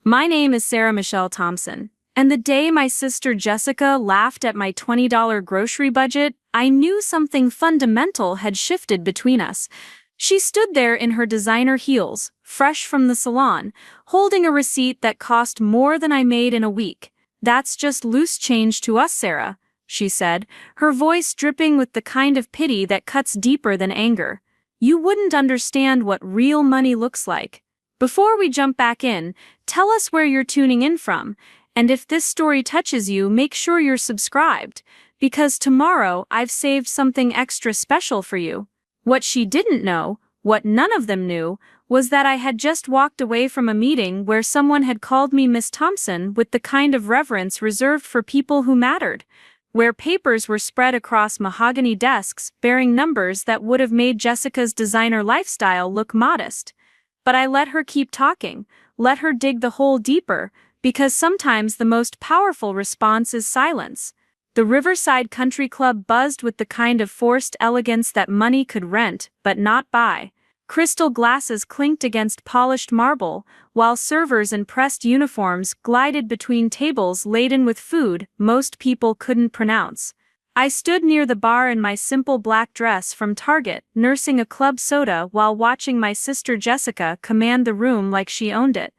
My name is Sarah Michelle Thompson, and the day my sister Jessica laughed at my $20 grocery budget, I knew something fundamental had shifted between us. She stood there in her designer heels, fresh from the salon, holding a receipt that cost more than I made in a week. "That's just loose change to us, Sarah," she said, her voice dripping with the kind of pity that cuts deeper than anger. "You wouldn't understand what real money looks like." Before we jump back in, tell us where you're tuning in from, and if this story touches you, make sure you're subscribed, because tomorrow I've saved something extra special for you. What she didn't know, what none of them knew, was that I had just walked away from a meeting where someone had called me Miss Thompson with the kind of reverence reserved for people who mattered, where papers were spread across mahogany desks bearing numbers that would have made Jessica's designer lifestyle look modest. But I let her keep talking, let her dig the hole deeper, because sometimes the most powerful response is silence. The Riverside Country Club buzzed with the kind of forced elegance that money could rent, but not buy. Crystal glasses clinked against polished marble, while servers in pressed uniforms glided between tables laden with food most people couldn't pronounce. I stood near the bar in my simple black dress from Target, nursing a club soda while watching my sister Jessica command the room like she owned it.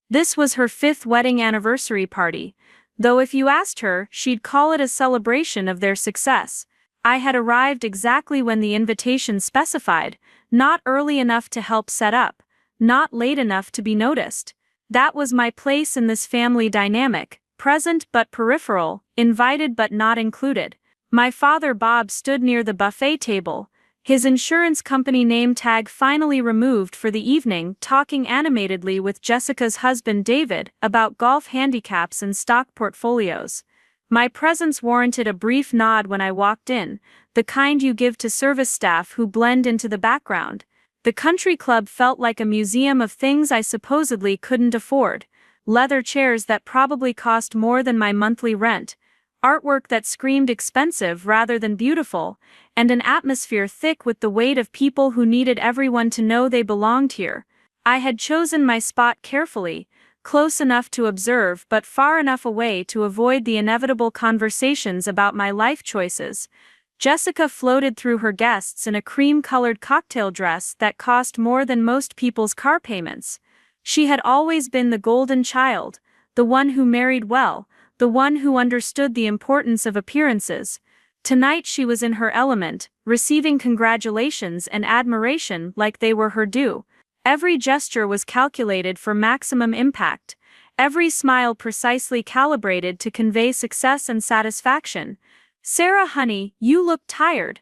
This was her 5th wedding anniversary party, though if you asked her, she'd call it a celebration of their success. I had arrived exactly when the invitation specified, not early enough to help set up, not late enough to be noticed. That was my place in this family dynamic, present but peripheral, invited but not included. My father Bob stood near the buffet table, his insurance company name tag finally removed for the evening, talking animatedly with Jessica's husband David about golf handicaps and stock portfolios. My presence warranted a brief nod when I walked in, the kind you give to service staff who blend into the background. The country club felt like a museum of things I supposedly couldn't afford: leather chairs that probably cost more than my monthly rent, artwork that screamed expensive rather than beautiful, and an atmosphere thick with the weight of people who needed everyone to know they belonged here. I had chosen my spot carefully, close enough to observe but far enough away to avoid the inevitable conversations about my life choices. Jessica floated through her guests in a cream-colored cocktail dress that cost more than most people's car payments. She had always been the golden child, the one who married well, the one who understood the importance of appearances. Tonight she was in her element, receiving congratulations and admiration like they were her due. Every gesture was calculated for maximum impact, every smile precisely calibrated to convey success and satisfaction. "Sarah, honey, you look tired."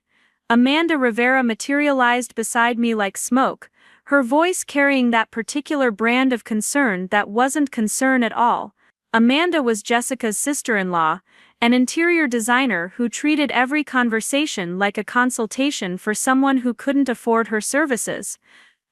Amanda Rivera materialized beside me like smoke, her voice carrying that particular brand of concern that wasn't concern at all. Amanda was Jessica's sister-in-law, an interior designer who treated every conversation like a consultation for someone who couldn't afford her services.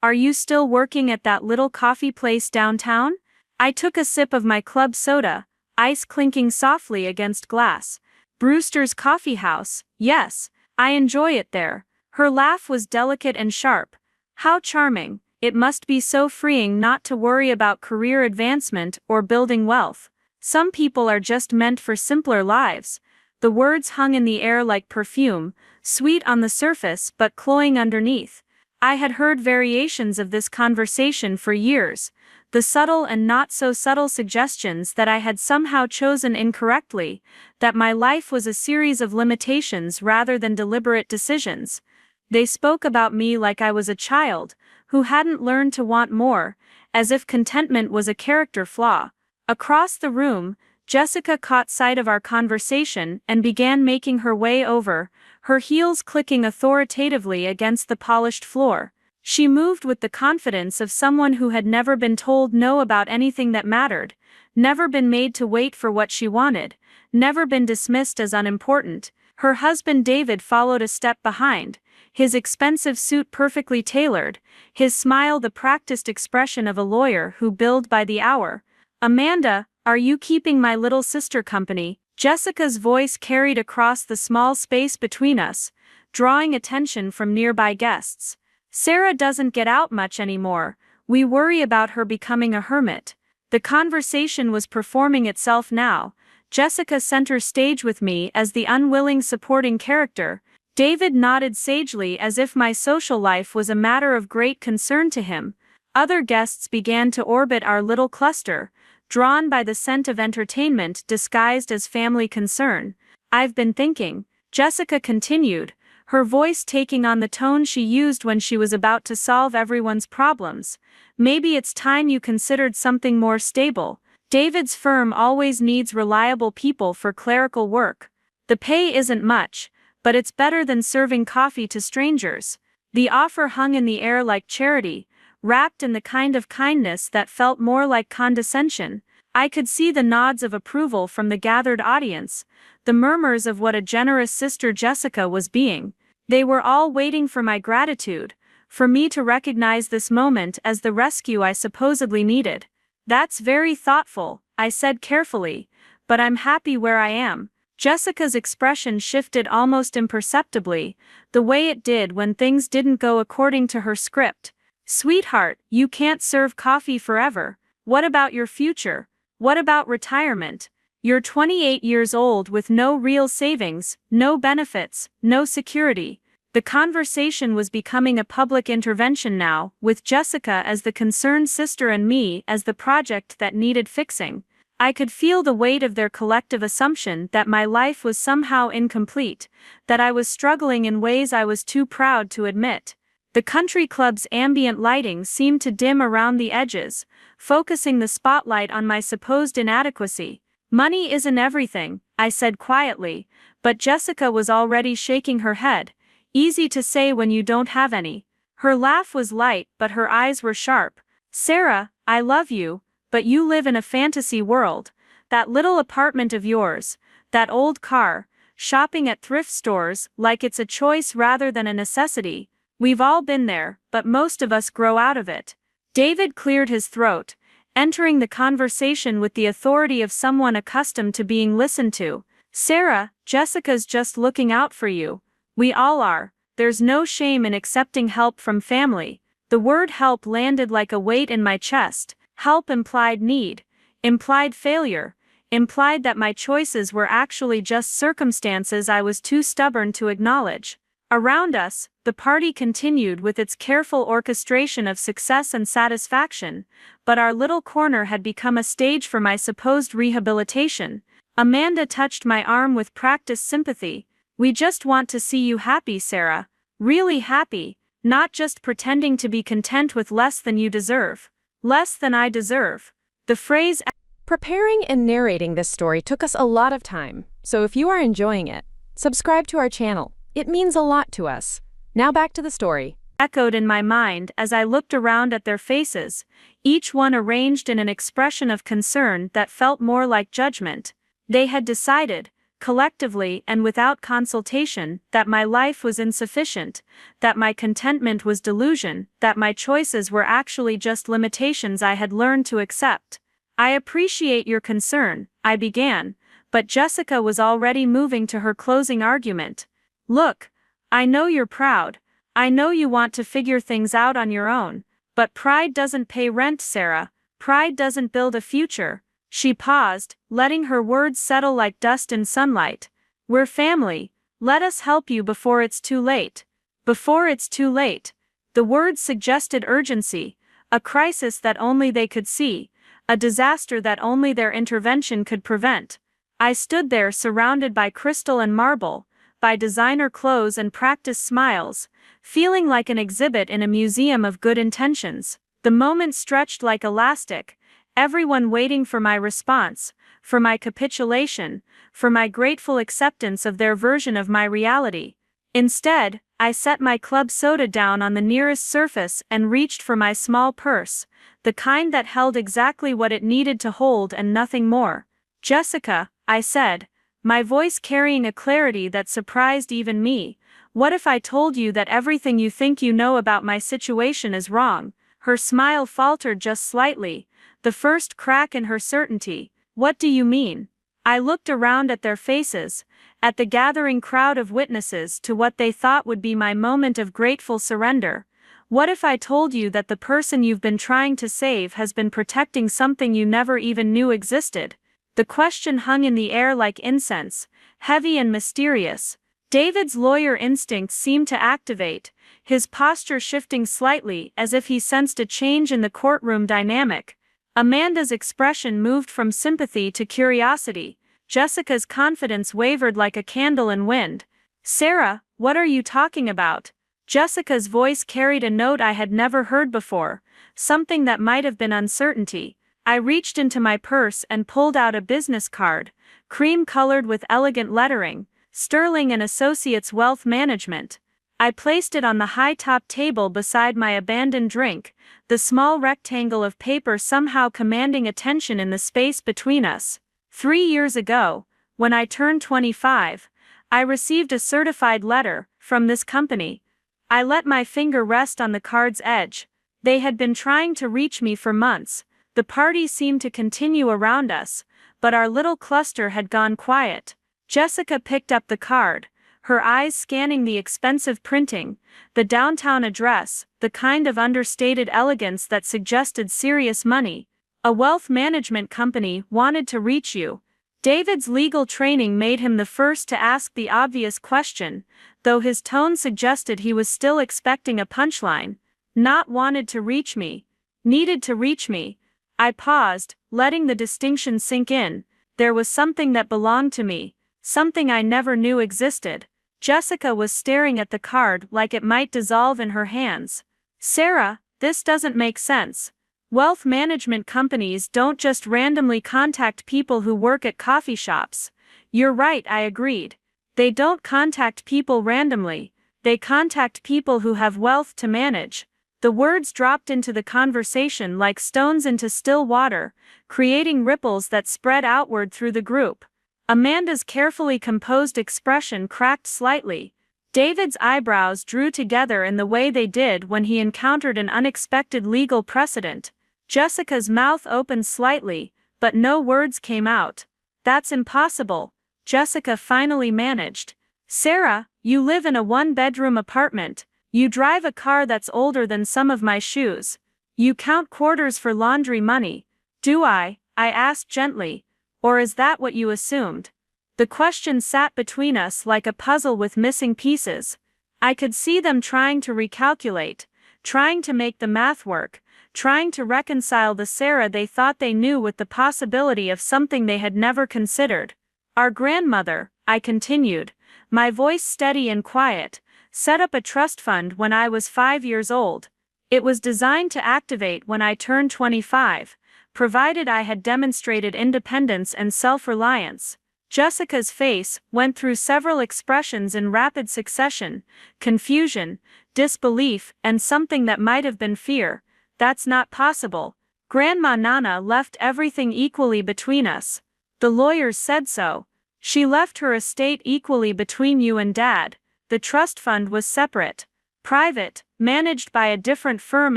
"Are you still working at that little coffee place downtown?" I took a sip of my club soda, ice clinking softly against glass. "Brewster's Coffee House, yes, I enjoy it there." Her laugh was delicate and sharp. "How charming. It must be so freeing not to worry about career advancement or building wealth. Some people are just meant for simpler lives." The words hung in the air like perfume, sweet on the surface but cloying underneath. I had heard variations of this conversation for years, the subtle and not so subtle suggestions that I had somehow chosen incorrectly, that my life was a series of limitations rather than deliberate decisions. They spoke about me like I was a child who hadn't learned to want more, as if contentment was a character flaw. Across the room, Jessica caught sight of our conversation and began making her way over, her heels clicking authoritatively against the polished floor. She moved with the confidence of someone who had never been told no about anything that mattered, never been made to wait for what she wanted, never been dismissed as unimportant. Her husband David followed a step behind, his expensive suit perfectly tailored, his smile the practiced expression of a lawyer who billed by the hour. "Amanda, are you keeping my little sister company?" Jessica's voice carried across the small space between us, drawing attention from nearby guests. "Sarah doesn't get out much anymore. We worry about her becoming a hermit." The conversation was performing itself now. Jessica center stage with me as the unwilling supporting character. David nodded sagely as if my social life was a matter of great concern to him. Other guests began to orbit our little cluster, drawn by the scent of entertainment disguised as family concern. I've been thinking, Jessica continued, her voice taking on the tone she used when she was about to solve everyone's problems. Maybe it's time you considered something more stable. David's firm always needs reliable people for clerical work. The pay isn't much, but it's better than serving coffee to strangers. The offer hung in the air like charity, wrapped in the kind of kindness that felt more like condescension. I could see the nods of approval from the gathered audience, the murmurs of what a generous sister Jessica was being. They were all waiting for my gratitude, for me to recognize this moment as the rescue I supposedly needed. That's very thoughtful, I said carefully, but I'm happy where I am. Jessica's expression shifted almost imperceptibly, the way it did when things didn't go according to her script. Sweetheart, you can't serve coffee forever. What about your future? What about retirement? You're 28 years old with no real savings, no benefits, no security. The conversation was becoming a public intervention now, with Jessica as the concerned sister and me as the project that needed fixing. I could feel the weight of their collective assumption that my life was somehow incomplete, that I was struggling in ways I was too proud to admit. The country club's ambient lighting seemed to dim around the edges, focusing the spotlight on my supposed inadequacy. Money isn't everything, I said quietly, but Jessica was already shaking her head. Easy to say when you don't have any. Her laugh was light, but her eyes were sharp. Sarah, I love you, but you live in a fantasy world. That little apartment of yours, that old car, shopping at thrift stores like it's a choice rather than a necessity. We've all been there, but most of us grow out of it. David cleared his throat, entering the conversation with the authority of someone accustomed to being listened to. Sarah, Jessica's just looking out for you. We all are. There's no shame in accepting help from family. The word help landed like a weight in my chest. Help implied need, implied failure, implied that my choices were actually just circumstances I was too stubborn to acknowledge. Around us, the party continued with its careful orchestration of success and satisfaction, but our little corner had become a stage for my supposed rehabilitation. Amanda touched my arm with practiced sympathy. We just want to see you happy, Sarah. Really happy, not just pretending to be content with less than you deserve. Less than I deserve. The phrase. Preparing and narrating this story took us a lot of time, so if you are enjoying it, subscribe to our channel. It means a lot to us. Now back to the story. Echoed in my mind as I looked around at their faces, each one arranged in an expression of concern that felt more like judgment. They had decided, collectively and without consultation, that my life was insufficient, that my contentment was delusion, that my choices were actually just limitations I had learned to accept. I appreciate your concern, I began, but Jessica was already moving to her closing argument. Look, I know you're proud, I know you want to figure things out on your own, but pride doesn't pay rent, Sarah. Pride doesn't build a future. She paused, letting her words settle like dust in sunlight. We're family. Let us help you before it's too late. Before it's too late. The words suggested urgency, a crisis that only they could see, a disaster that only their intervention could prevent. I stood there surrounded by crystal and marble, by designer clothes and practiced smiles, feeling like an exhibit in a museum of good intentions. The moment stretched like elastic, everyone waiting for my response, for my capitulation, for my grateful acceptance of their version of my reality. Instead, I set my club soda down on the nearest surface and reached for my small purse, the kind that held exactly what it needed to hold and nothing more. Jessica, I said, my voice carrying a clarity that surprised even me, what if I told you that everything you think you know about my situation is wrong? Her smile faltered just slightly, the first crack in her certainty. What do you mean? I looked around at their faces, at the gathering crowd of witnesses to what they thought would be my moment of grateful surrender. What if I told you that the person you've been trying to save has been protecting something you never even knew existed? The question hung in the air like incense, heavy and mysterious. David's lawyer instincts seemed to activate, his posture shifting slightly as if he sensed a change in the courtroom dynamic. Amanda's expression moved from sympathy to curiosity. Jessica's confidence wavered like a candle in wind. "Sarah, what are you talking about?" Jessica's voice carried a note I had never heard before, something that might have been uncertainty. I reached into my purse and pulled out a business card, cream-colored with elegant lettering, Sterling and Associates Wealth Management. I placed it on the high-top table beside my abandoned drink, the small rectangle of paper somehow commanding attention in the space between us. 3 years ago, when I turned 25, I received a certified letter from this company. I let my finger rest on the card's edge. They had been trying to reach me for months. The party seemed to continue around us, but our little cluster had gone quiet. Jessica picked up the card, her eyes scanning the expensive printing, the downtown address, the kind of understated elegance that suggested serious money. "A wealth management company wanted to reach you." David's legal training made him the first to ask the obvious question, though his tone suggested he was still expecting a punchline. "Not wanted to reach me. Needed to reach me." I paused, letting the distinction sink in. There was something that belonged to me, something I never knew existed. Jessica was staring at the card like it might dissolve in her hands. "Sarah, this doesn't make sense. Wealth management companies don't just randomly contact people who work at coffee shops." "You're right," I agreed. "They don't contact people randomly. They contact people who have wealth to manage." The words dropped into the conversation like stones into still water, creating ripples that spread outward through the group. Amanda's carefully composed expression cracked slightly. David's eyebrows drew together in the way they did when he encountered an unexpected legal precedent. Jessica's mouth opened slightly, but no words came out. "That's impossible," Jessica finally managed. "Sarah, you live in a one-bedroom apartment. You drive a car that's older than some of my shoes. You count quarters for laundry money." "Do I?" I asked gently. "Or is that what you assumed?" The question sat between us like a puzzle with missing pieces. I could see them trying to recalculate, trying to make the math work, trying to reconcile the Sarah they thought they knew with the possibility of something they had never considered. "Our grandmother," I continued, my voice steady and quiet, "set up a trust fund when I was 5 years old. It was designed to activate when I turned 25, provided I had demonstrated independence and self-reliance." Jessica's face went through several expressions in rapid succession: confusion, disbelief, and something that might have been fear. "That's not possible. Grandma Nana left everything equally between us. The lawyers said so. She left her estate equally between you and Dad. The trust fund was separate, private, managed by a different firm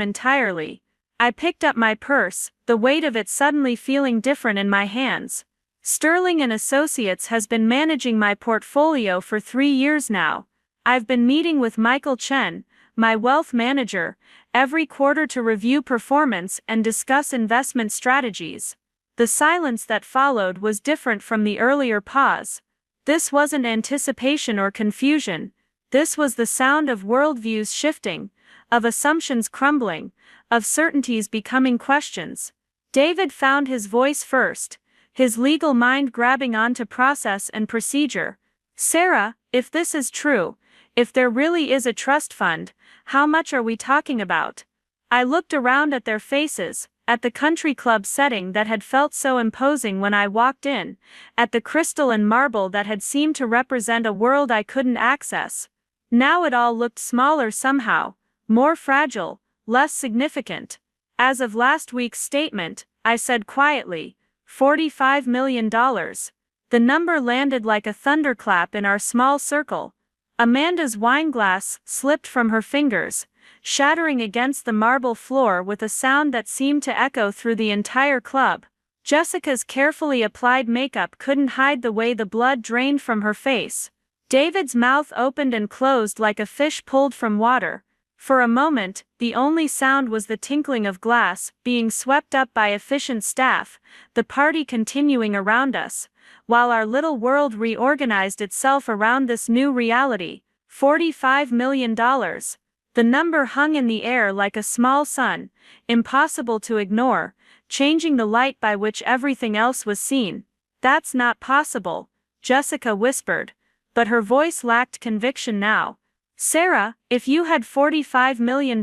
entirely." I picked up my purse, the weight of it suddenly feeling different in my hands. "Sterling and Associates has been managing my portfolio for 3 years now. I've been meeting with Michael Chen, my wealth manager, every quarter to review performance and discuss investment strategies." The silence that followed was different from the earlier pause. This wasn't anticipation or confusion. This was the sound of worldviews shifting, of assumptions crumbling, of certainties becoming questions. David found his voice first, his legal mind grabbing onto process and procedure. "Sarah, if this is true, if there really is a trust fund, how much are we talking about?" I looked around at their faces, at the country club setting that had felt so imposing when I walked in, at the crystal and marble that had seemed to represent a world I couldn't access. Now it all looked smaller somehow, more fragile, less significant. "As of last week's statement," I said quietly, $45 million. The number landed like a thunderclap in our small circle. Amanda's wineglass slipped from her fingers, shattering against the marble floor with a sound that seemed to echo through the entire club. Jessica's carefully applied makeup couldn't hide the way the blood drained from her face. David's mouth opened and closed like a fish pulled from water. For a moment, the only sound was the tinkling of glass being swept up by efficient staff, the party continuing around us, while our little world reorganized itself around this new reality. $45 million. The number hung in the air like a small sun, impossible to ignore, changing the light by which everything else was seen. That's not possible, Jessica whispered, but her voice lacked conviction now. Sarah, if you had $45 million,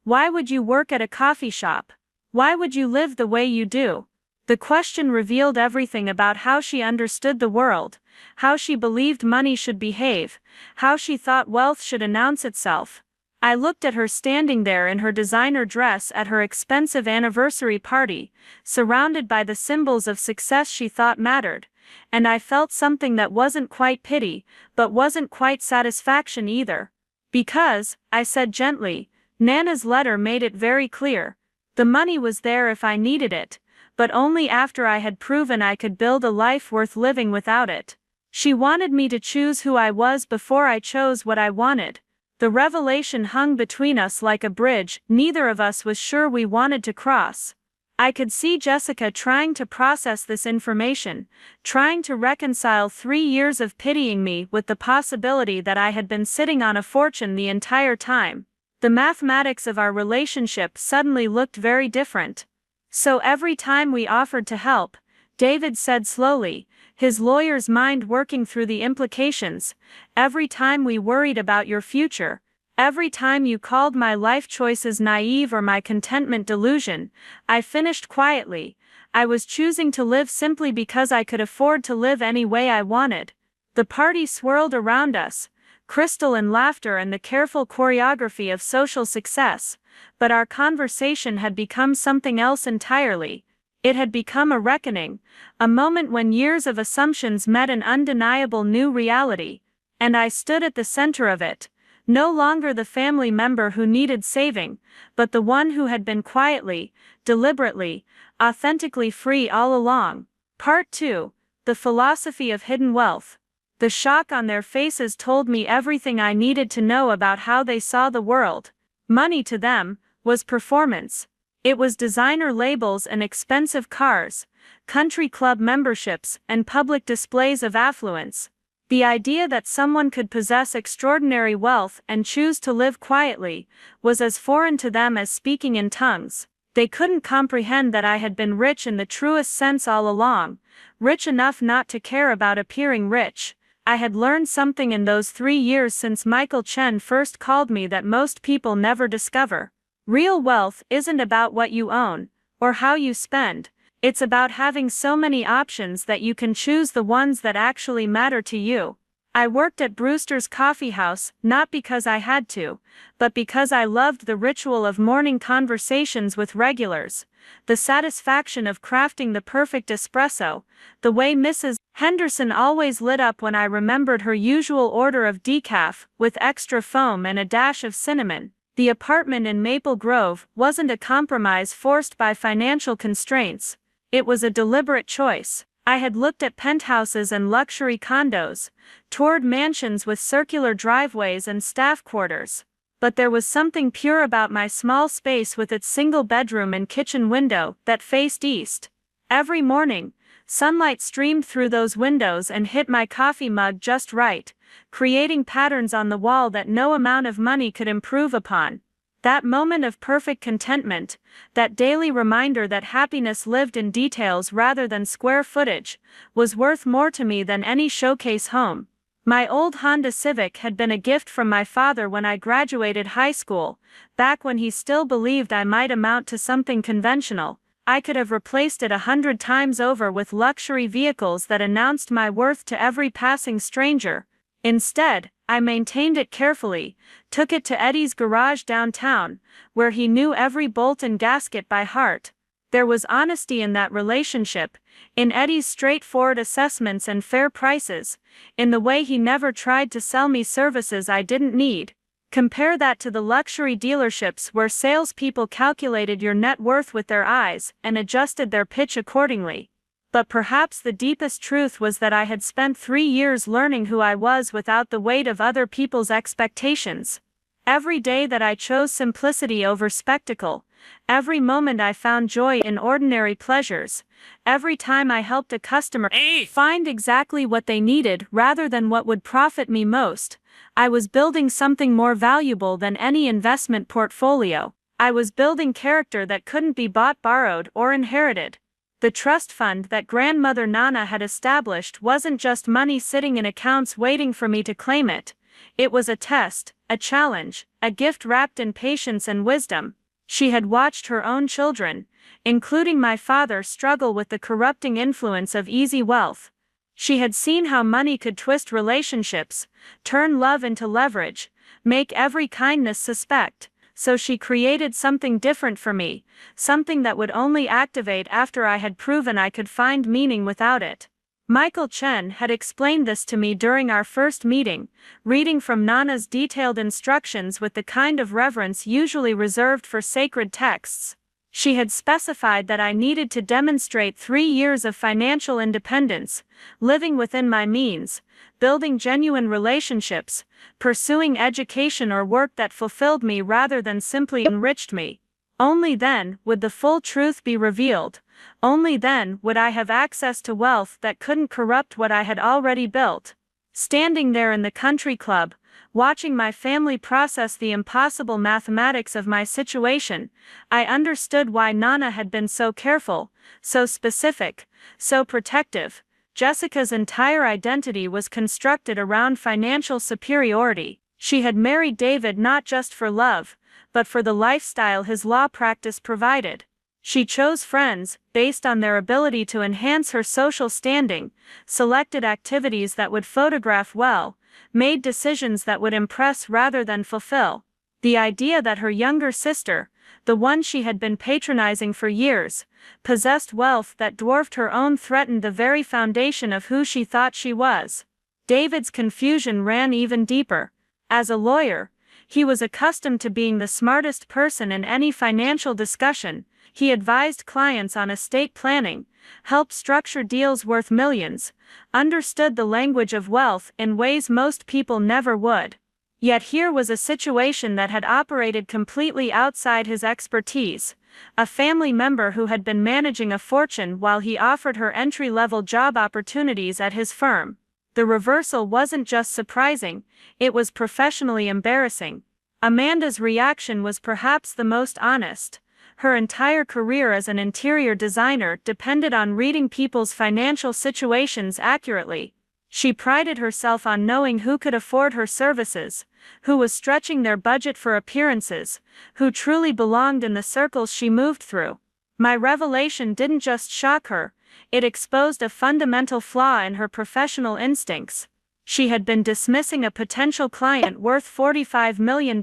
why would you work at a coffee shop? Why would you live the way you do? The question revealed everything about how she understood the world, how she believed money should behave, how she thought wealth should announce itself. I looked at her standing there in her designer dress at her expensive anniversary party, surrounded by the symbols of success she thought mattered, and I felt something that wasn't quite pity, but wasn't quite satisfaction either. Because, I said gently, Nana's letter made it very clear. The money was there if I needed it, but only after I had proven I could build a life worth living without it. She wanted me to choose who I was before I chose what I wanted. The revelation hung between us like a bridge neither of us was sure we wanted to cross. I could see Jessica trying to process this information, trying to reconcile 3 years of pitying me with the possibility that I had been sitting on a fortune the entire time. The mathematics of our relationship suddenly looked very different. So every time we offered to help, David said slowly, his lawyer's mind working through the implications, every time we worried about your future, every time you called my life choices naive or my contentment delusion, I finished quietly, I was choosing to live simply because I could afford to live any way I wanted. The party swirled around us, crystal and laughter and the careful choreography of social success, but our conversation had become something else entirely. It had become a reckoning, a moment when years of assumptions met an undeniable new reality, and I stood at the center of it, no longer the family member who needed saving, but the one who had been quietly, deliberately, authentically free all along. Part 2. The Philosophy of Hidden Wealth. The shock on their faces told me everything I needed to know about how they saw the world. Money to them was performance. It was designer labels and expensive cars, country club memberships and public displays of affluence. The idea that someone could possess extraordinary wealth and choose to live quietly was as foreign to them as speaking in tongues. They couldn't comprehend that I had been rich in the truest sense all along, rich enough not to care about appearing rich. I had learned something in those 3 years since Michael Chen first called me that most people never discover. Real wealth isn't about what you own, or how you spend, it's about having so many options that you can choose the ones that actually matter to you. I worked at Brewster's Coffee House not because I had to, but because I loved the ritual of morning conversations with regulars, the satisfaction of crafting the perfect espresso, the way Mrs. Henderson always lit up when I remembered her usual order of decaf with extra foam and a dash of cinnamon. The apartment in Maple Grove wasn't a compromise forced by financial constraints, it was a deliberate choice. I had looked at penthouses and luxury condos, toured mansions with circular driveways and staff quarters. But there was something pure about my small space with its single bedroom and kitchen window that faced east. Every morning, sunlight streamed through those windows and hit my coffee mug just right, creating patterns on the wall that no amount of money could improve upon. That moment of perfect contentment, that daily reminder that happiness lived in details rather than square footage, was worth more to me than any showcase home. My old Honda Civic had been a gift from my father when I graduated high school, back when he still believed I might amount to something conventional. I could have replaced it 100 times over with luxury vehicles that announced my worth to every passing stranger. Instead, I maintained it carefully, took it to Eddie's garage downtown, where he knew every bolt and gasket by heart. There was honesty in that relationship, in Eddie's straightforward assessments and fair prices, in the way he never tried to sell me services I didn't need. Compare that to the luxury dealerships where salespeople calculated your net worth with their eyes and adjusted their pitch accordingly. But perhaps the deepest truth was that I had spent 3 years learning who I was without the weight of other people's expectations. Every day that I chose simplicity over spectacle, every moment I found joy in ordinary pleasures, every time I helped a customer find exactly what they needed rather than what would profit me most, I was building something more valuable than any investment portfolio. I was building character that couldn't be bought, borrowed, or inherited. The trust fund that Grandmother Nana had established wasn't just money sitting in accounts waiting for me to claim it. It was a test, a challenge, a gift wrapped in patience and wisdom. She had watched her own children, including my father, struggle with the corrupting influence of easy wealth. She had seen how money could twist relationships, turn love into leverage, make every kindness suspect. So she created something different for me, something that would only activate after I had proven I could find meaning without it. Michael Chen had explained this to me during our first meeting, reading from Nana's detailed instructions with the kind of reverence usually reserved for sacred texts. She had specified that I needed to demonstrate 3 years of financial independence, living within my means, building genuine relationships, pursuing education or work that fulfilled me rather than simply enriched me. Only then would the full truth be revealed. Only then would I have access to wealth that couldn't corrupt what I had already built. Standing there in the country club, watching my family process the impossible mathematics of my situation, I understood why Nana had been so careful, so specific, so protective. Jessica's entire identity was constructed around financial superiority. She had married David not just for love, but for the lifestyle his law practice provided. She chose friends based on their ability to enhance her social standing, selected activities that would photograph well, made decisions that would impress rather than fulfill. The idea that her younger sister, the one she had been patronizing for years, possessed wealth that dwarfed her own threatened the very foundation of who she thought she was. David's confusion ran even deeper. As a lawyer, he was accustomed to being the smartest person in any financial discussion. He advised clients on estate planning, helped structure deals worth millions, understood the language of wealth in ways most people never would. Yet here was a situation that had operated completely outside his expertise. A family member who had been managing a fortune while he offered her entry-level job opportunities at his firm. The reversal wasn't just surprising, it was professionally embarrassing. Amanda's reaction was perhaps the most honest. Her entire career as an interior designer depended on reading people's financial situations accurately. She prided herself on knowing who could afford her services, who was stretching their budget for appearances, who truly belonged in the circles she moved through. My revelation didn't just shock her, it exposed a fundamental flaw in her professional instincts. She had been dismissing a potential client worth $45 million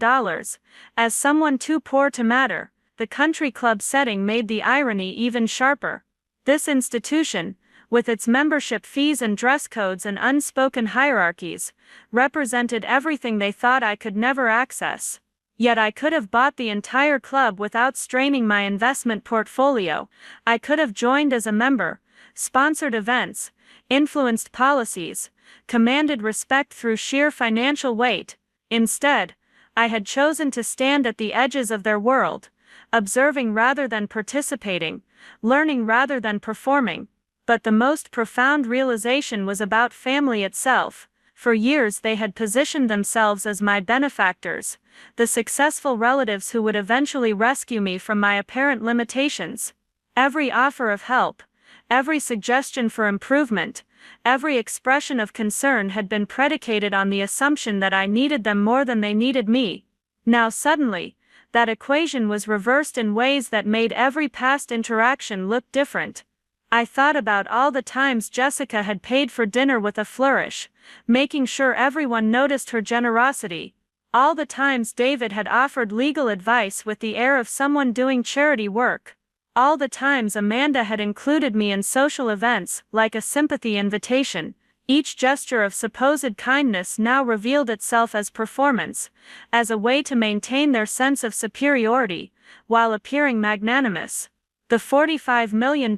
as someone too poor to matter. The country club setting made the irony even sharper. This institution, with its membership fees and dress codes and unspoken hierarchies, represented everything they thought I could never access. Yet I could have bought the entire club without straining my investment portfolio. I could have joined as a member, sponsored events, influenced policies, commanded respect through sheer financial weight. Instead, I had chosen to stand at the edges of their world, observing rather than participating, learning rather than performing. But the most profound realization was about family itself. For years they had positioned themselves as my benefactors, the successful relatives who would eventually rescue me from my apparent limitations. Every offer of help, every suggestion for improvement, every expression of concern had been predicated on the assumption that I needed them more than they needed me. Now suddenly, that equation was reversed in ways that made every past interaction look different. I thought about all the times Jessica had paid for dinner with a flourish, making sure everyone noticed her generosity. All the times David had offered legal advice with the air of someone doing charity work. All the times Amanda had included me in social events like a sympathy invitation. Each gesture of supposed kindness now revealed itself as performance, as a way to maintain their sense of superiority, while appearing magnanimous. The $45 million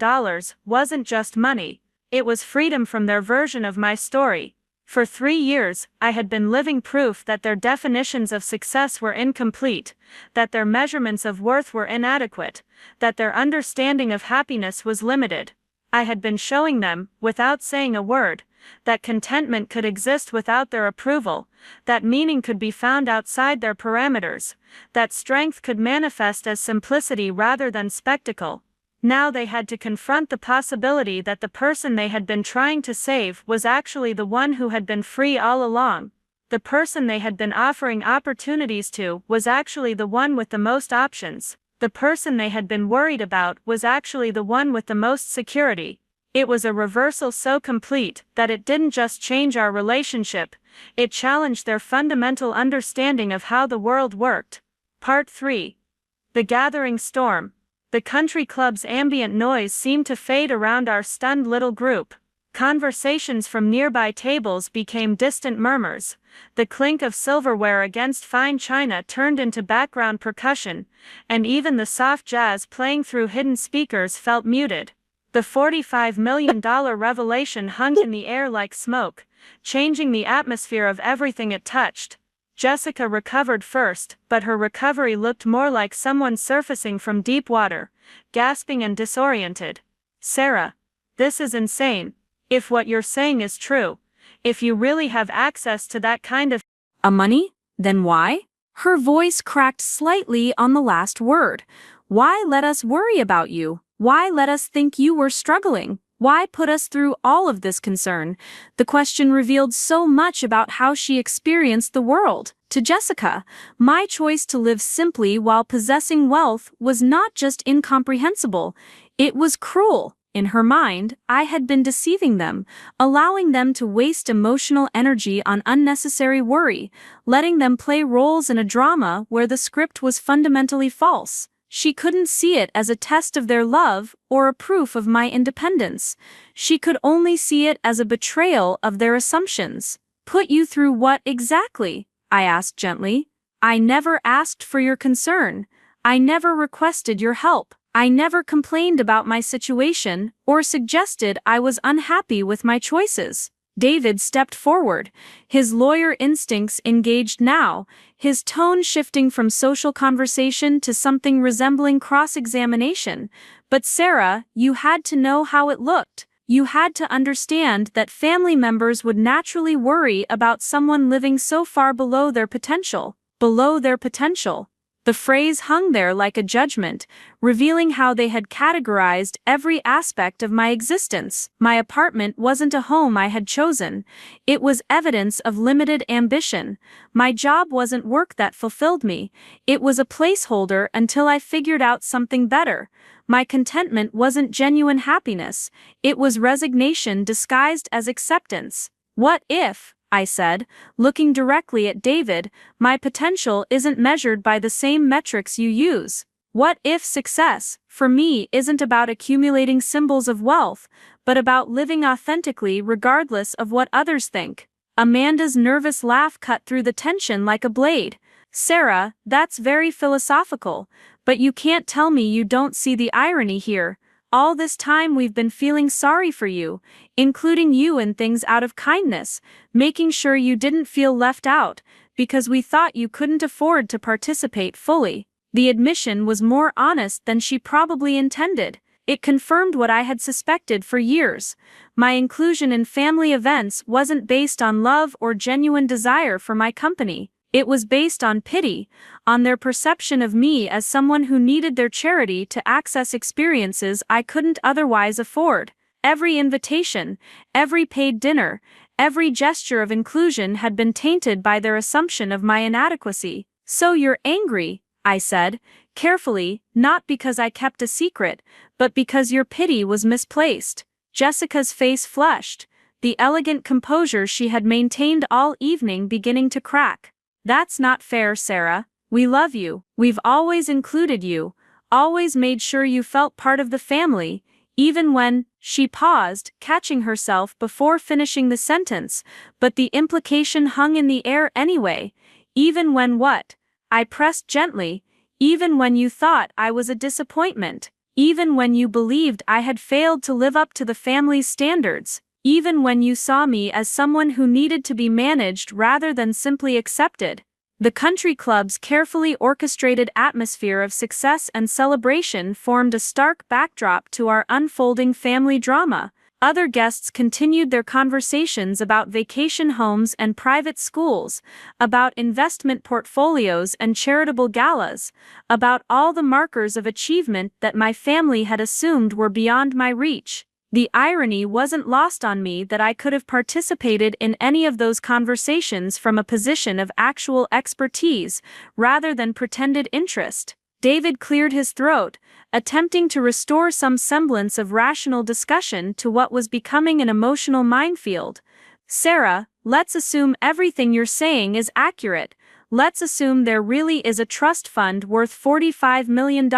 wasn't just money, it was freedom from their version of my story. For 3 years, I had been living proof that their definitions of success were incomplete, that their measurements of worth were inadequate, that their understanding of happiness was limited. I had been showing them, without saying a word, that contentment could exist without their approval, that meaning could be found outside their parameters, that strength could manifest as simplicity rather than spectacle. Now they had to confront the possibility that the person they had been trying to save was actually the one who had been free all along. The person they had been offering opportunities to was actually the one with the most options. The person they had been worried about was actually the one with the most security. It was a reversal so complete that it didn't just change our relationship, it challenged their fundamental understanding of how the world worked. Part 3. The Gathering Storm. The country club's ambient noise seemed to fade around our stunned little group. Conversations from nearby tables became distant murmurs. The clink of silverware against fine china turned into background percussion, and even the soft jazz playing through hidden speakers felt muted. The $45 million revelation hung in the air like smoke, changing the atmosphere of everything it touched. Jessica recovered first, but her recovery looked more like someone surfacing from deep water, gasping and disoriented. "Sarah, this is insane. If what you're saying is true, if you really have access to that kind of money, then why?" Her voice cracked slightly on the last word. "Why let us worry about you? Why let us think you were struggling? Why put us through all of this concern?" The question revealed so much about how she experienced the world. To Jessica, my choice to live simply while possessing wealth was not just incomprehensible, it was cruel. In her mind, I had been deceiving them, allowing them to waste emotional energy on unnecessary worry, letting them play roles in a drama where the script was fundamentally false. She couldn't see it as a test of their love or a proof of my independence. She could only see it as a betrayal of their assumptions. "Put you through what exactly?" I asked gently. "I never asked for your concern. I never requested your help. I never complained about my situation or suggested I was unhappy with my choices." David stepped forward, his lawyer instincts engaged now, his tone shifting from social conversation to something resembling cross-examination. "But Sarah, you had to know how it looked. You had to understand that family members would naturally worry about someone living so far below their potential. Below their potential." The phrase hung there like a judgment, revealing how they had categorized every aspect of my existence. My apartment wasn't a home I had chosen. It was evidence of limited ambition. My job wasn't work that fulfilled me. It was a placeholder until I figured out something better. My contentment wasn't genuine happiness. It was resignation disguised as acceptance. "What if," I said, looking directly at David, "my potential isn't measured by the same metrics you use? What if success, for me, isn't about accumulating symbols of wealth, but about living authentically regardless of what others think?" Amanda's nervous laugh cut through the tension like a blade. "Sarah, that's very philosophical, but you can't tell me you don't see the irony here. All this time we've been feeling sorry for you, including you in things out of kindness, making sure you didn't feel left out, because we thought you couldn't afford to participate fully." The admission was more honest than she probably intended. It confirmed what I had suspected for years. My inclusion in family events wasn't based on love or genuine desire for my company. It was based on pity, on their perception of me as someone who needed their charity to access experiences I couldn't otherwise afford. Every invitation, every paid dinner, every gesture of inclusion had been tainted by their assumption of my inadequacy. "So you're angry," I said, carefully, "not because I kept a secret, but because your pity was misplaced." Jessica's face flushed, the elegant composure she had maintained all evening beginning to crack. "That's not fair, Sarah. We love you. We've always included you, always made sure you felt part of the family, even when—" She paused, catching herself before finishing the sentence, but the implication hung in the air anyway. "Even when what?" I pressed gently. "Even when you thought I was a disappointment. Even when you believed I had failed to live up to the family's standards. even when you saw me as someone who needed to be managed rather than simply accepted. The country club's carefully orchestrated atmosphere of success and celebration formed a stark backdrop to our unfolding family drama. Other guests continued their conversations about vacation homes and private schools, about investment portfolios and charitable galas, about all the markers of achievement that my family had assumed were beyond my reach. The irony wasn't lost on me that I could have participated in any of those conversations from a position of actual expertise, rather than pretended interest. David cleared his throat, attempting to restore some semblance of rational discussion to what was becoming an emotional minefield. Sarah, let's assume everything you're saying is accurate. Let's assume there really is a trust fund worth $45 million.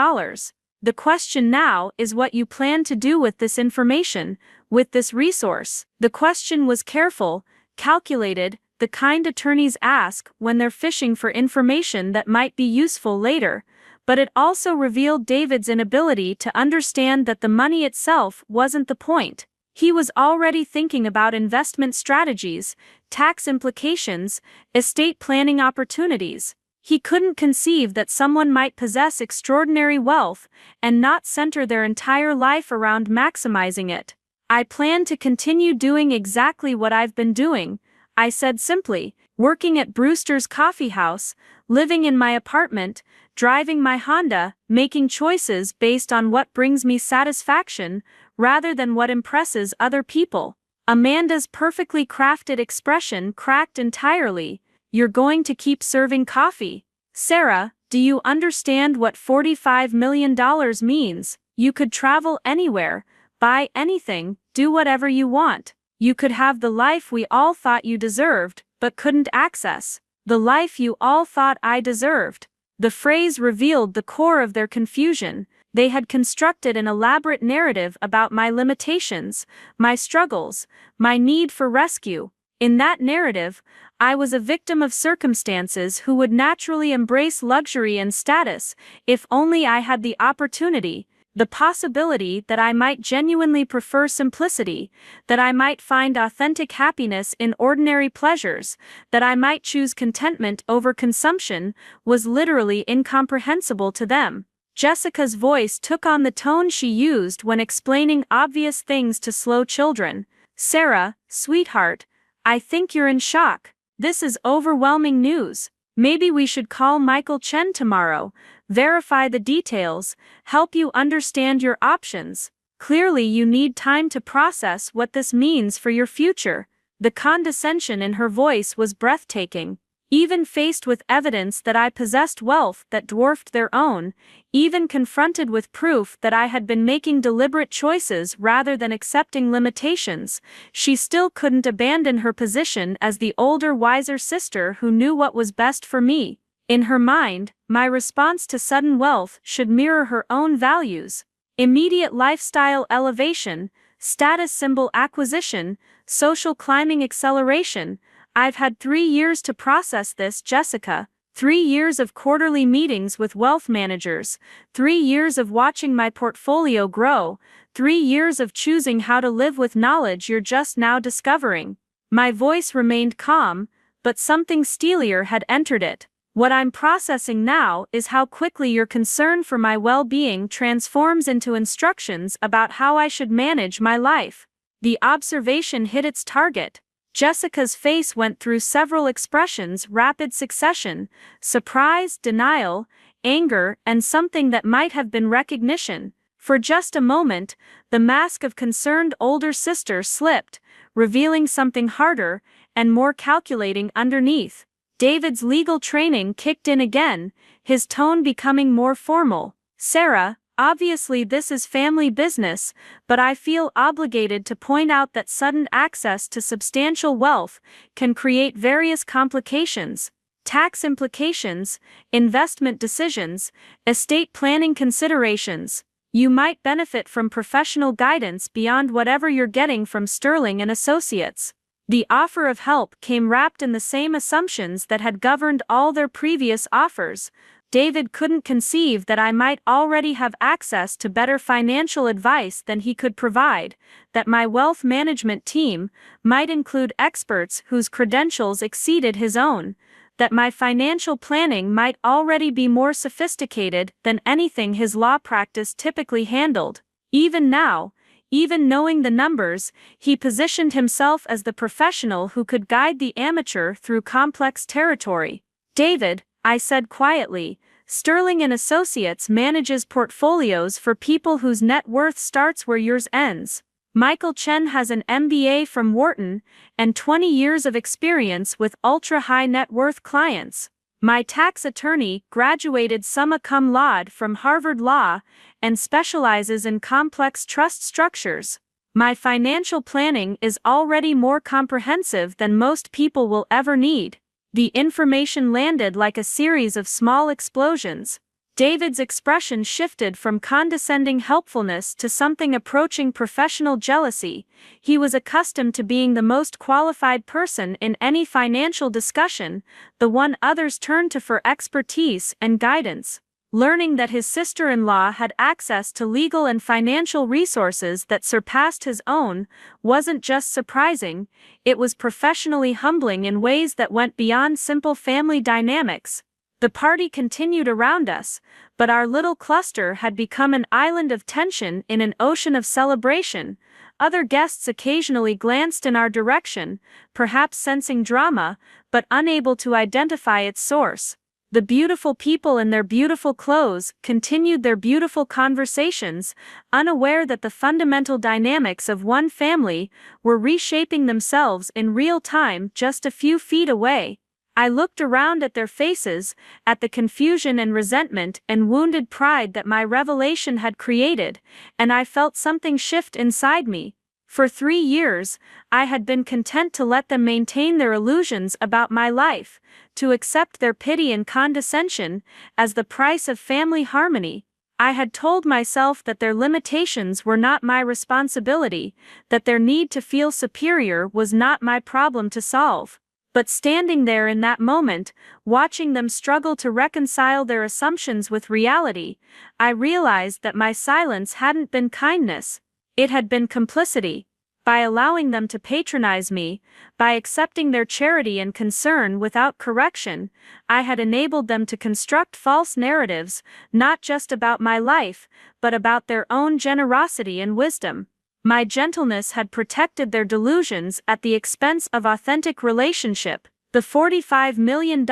The question now is what you plan to do with this information, with this resource. The question was careful, calculated, the kind attorneys ask when they're fishing for information that might be useful later, but it also revealed David's inability to understand that the money itself wasn't the point. He was already thinking about investment strategies, tax implications, estate planning opportunities. He couldn't conceive that someone might possess extraordinary wealth and not center their entire life around maximizing it. I plan to continue doing exactly what I've been doing, I said simply, working at Brewster's Coffee House, living in my apartment, driving my Honda, making choices based on what brings me satisfaction, rather than what impresses other people. Amanda's perfectly crafted expression cracked entirely. You're going to keep serving coffee. Sarah, do you understand what $45 million means? You could travel anywhere, buy anything, do whatever you want. You could have the life we all thought you deserved, but couldn't access. The life you all thought I deserved. The phrase revealed the core of their confusion. They had constructed an elaborate narrative about my limitations, my struggles, my need for rescue. In that narrative, I was a victim of circumstances who would naturally embrace luxury and status if only I had the opportunity, the possibility that I might genuinely prefer simplicity, that I might find authentic happiness in ordinary pleasures, that I might choose contentment over consumption, was literally incomprehensible to them. Jessica's voice took on the tone she used when explaining obvious things to slow children. Sarah, sweetheart, I think you're in shock. This is overwhelming news. Maybe we should call Michael Chen tomorrow, verify the details, help you understand your options. Clearly you need time to process what this means for your future. The condescension in her voice was breathtaking. Even faced with evidence that I possessed wealth that dwarfed their own, even confronted with proof that I had been making deliberate choices rather than accepting limitations, she still couldn't abandon her position as the older, wiser sister who knew what was best for me. In her mind, my response to sudden wealth should mirror her own values. Immediate lifestyle elevation, status symbol acquisition, social climbing acceleration. I've had 3 years to process this, Jessica. 3 years of quarterly meetings with wealth managers, 3 years of watching my portfolio grow, 3 years of choosing how to live with knowledge you're just now discovering. My voice remained calm, but something steelier had entered it. What I'm processing now is how quickly your concern for my well-being transforms into instructions about how I should manage my life. The observation hit its target. Jessica's face went through several expressions, rapid succession: surprise, denial, anger, and something that might have been recognition. For just a moment, the mask of concerned older sister slipped, revealing something harder and more calculating underneath. David's legal training kicked in again, his tone becoming more formal. Sarah, obviously this is family business, but I feel obligated to point out that sudden access to substantial wealth can create various complications: tax implications, investment decisions, estate planning considerations. You might benefit from professional guidance beyond whatever you're getting from Sterling and Associates. The offer of help came wrapped in the same assumptions that had governed all their previous offers: David couldn't conceive that I might already have access to better financial advice than he could provide, that my wealth management team might include experts whose credentials exceeded his own, that my financial planning might already be more sophisticated than anything his law practice typically handled. Even now, even knowing the numbers, he positioned himself as the professional who could guide the amateur through complex territory. "David," I said quietly, "Sterling and Associates manages portfolios for people whose net worth starts where yours ends. Michael Chen has an MBA from Wharton and 20 years of experience with ultra-high net worth clients. My tax attorney graduated summa cum laude from Harvard Law and specializes in complex trust structures. My financial planning is already more comprehensive than most people will ever need." The information landed like a series of small explosions. David's expression shifted from condescending helpfulness to something approaching professional jealousy. He was accustomed to being the most qualified person in any financial discussion, the one others turned to for expertise and guidance. Learning that his sister-in-law had access to legal and financial resources that surpassed his own wasn't just surprising, it was professionally humbling in ways that went beyond simple family dynamics. The party continued around us, but our little cluster had become an island of tension in an ocean of celebration. Other guests occasionally glanced in our direction, perhaps sensing drama, but unable to identify its source. The beautiful people in their beautiful clothes continued their beautiful conversations, unaware that the fundamental dynamics of one family were reshaping themselves in real time just a few feet away. I looked around at their faces, at the confusion and resentment and wounded pride that my revelation had created, and I felt something shift inside me. For 3 years, I had been content to let them maintain their illusions about my life, to accept their pity and condescension as the price of family harmony. I had told myself that their limitations were not my responsibility, that their need to feel superior was not my problem to solve. But standing there in that moment, watching them struggle to reconcile their assumptions with reality, I realized that my silence hadn't been kindness. It had been complicity. By allowing them to patronize me, by accepting their charity and concern without correction, I had enabled them to construct false narratives, not just about my life, but about their own generosity and wisdom. My gentleness had protected their delusions at the expense of authentic relationship. The $45 million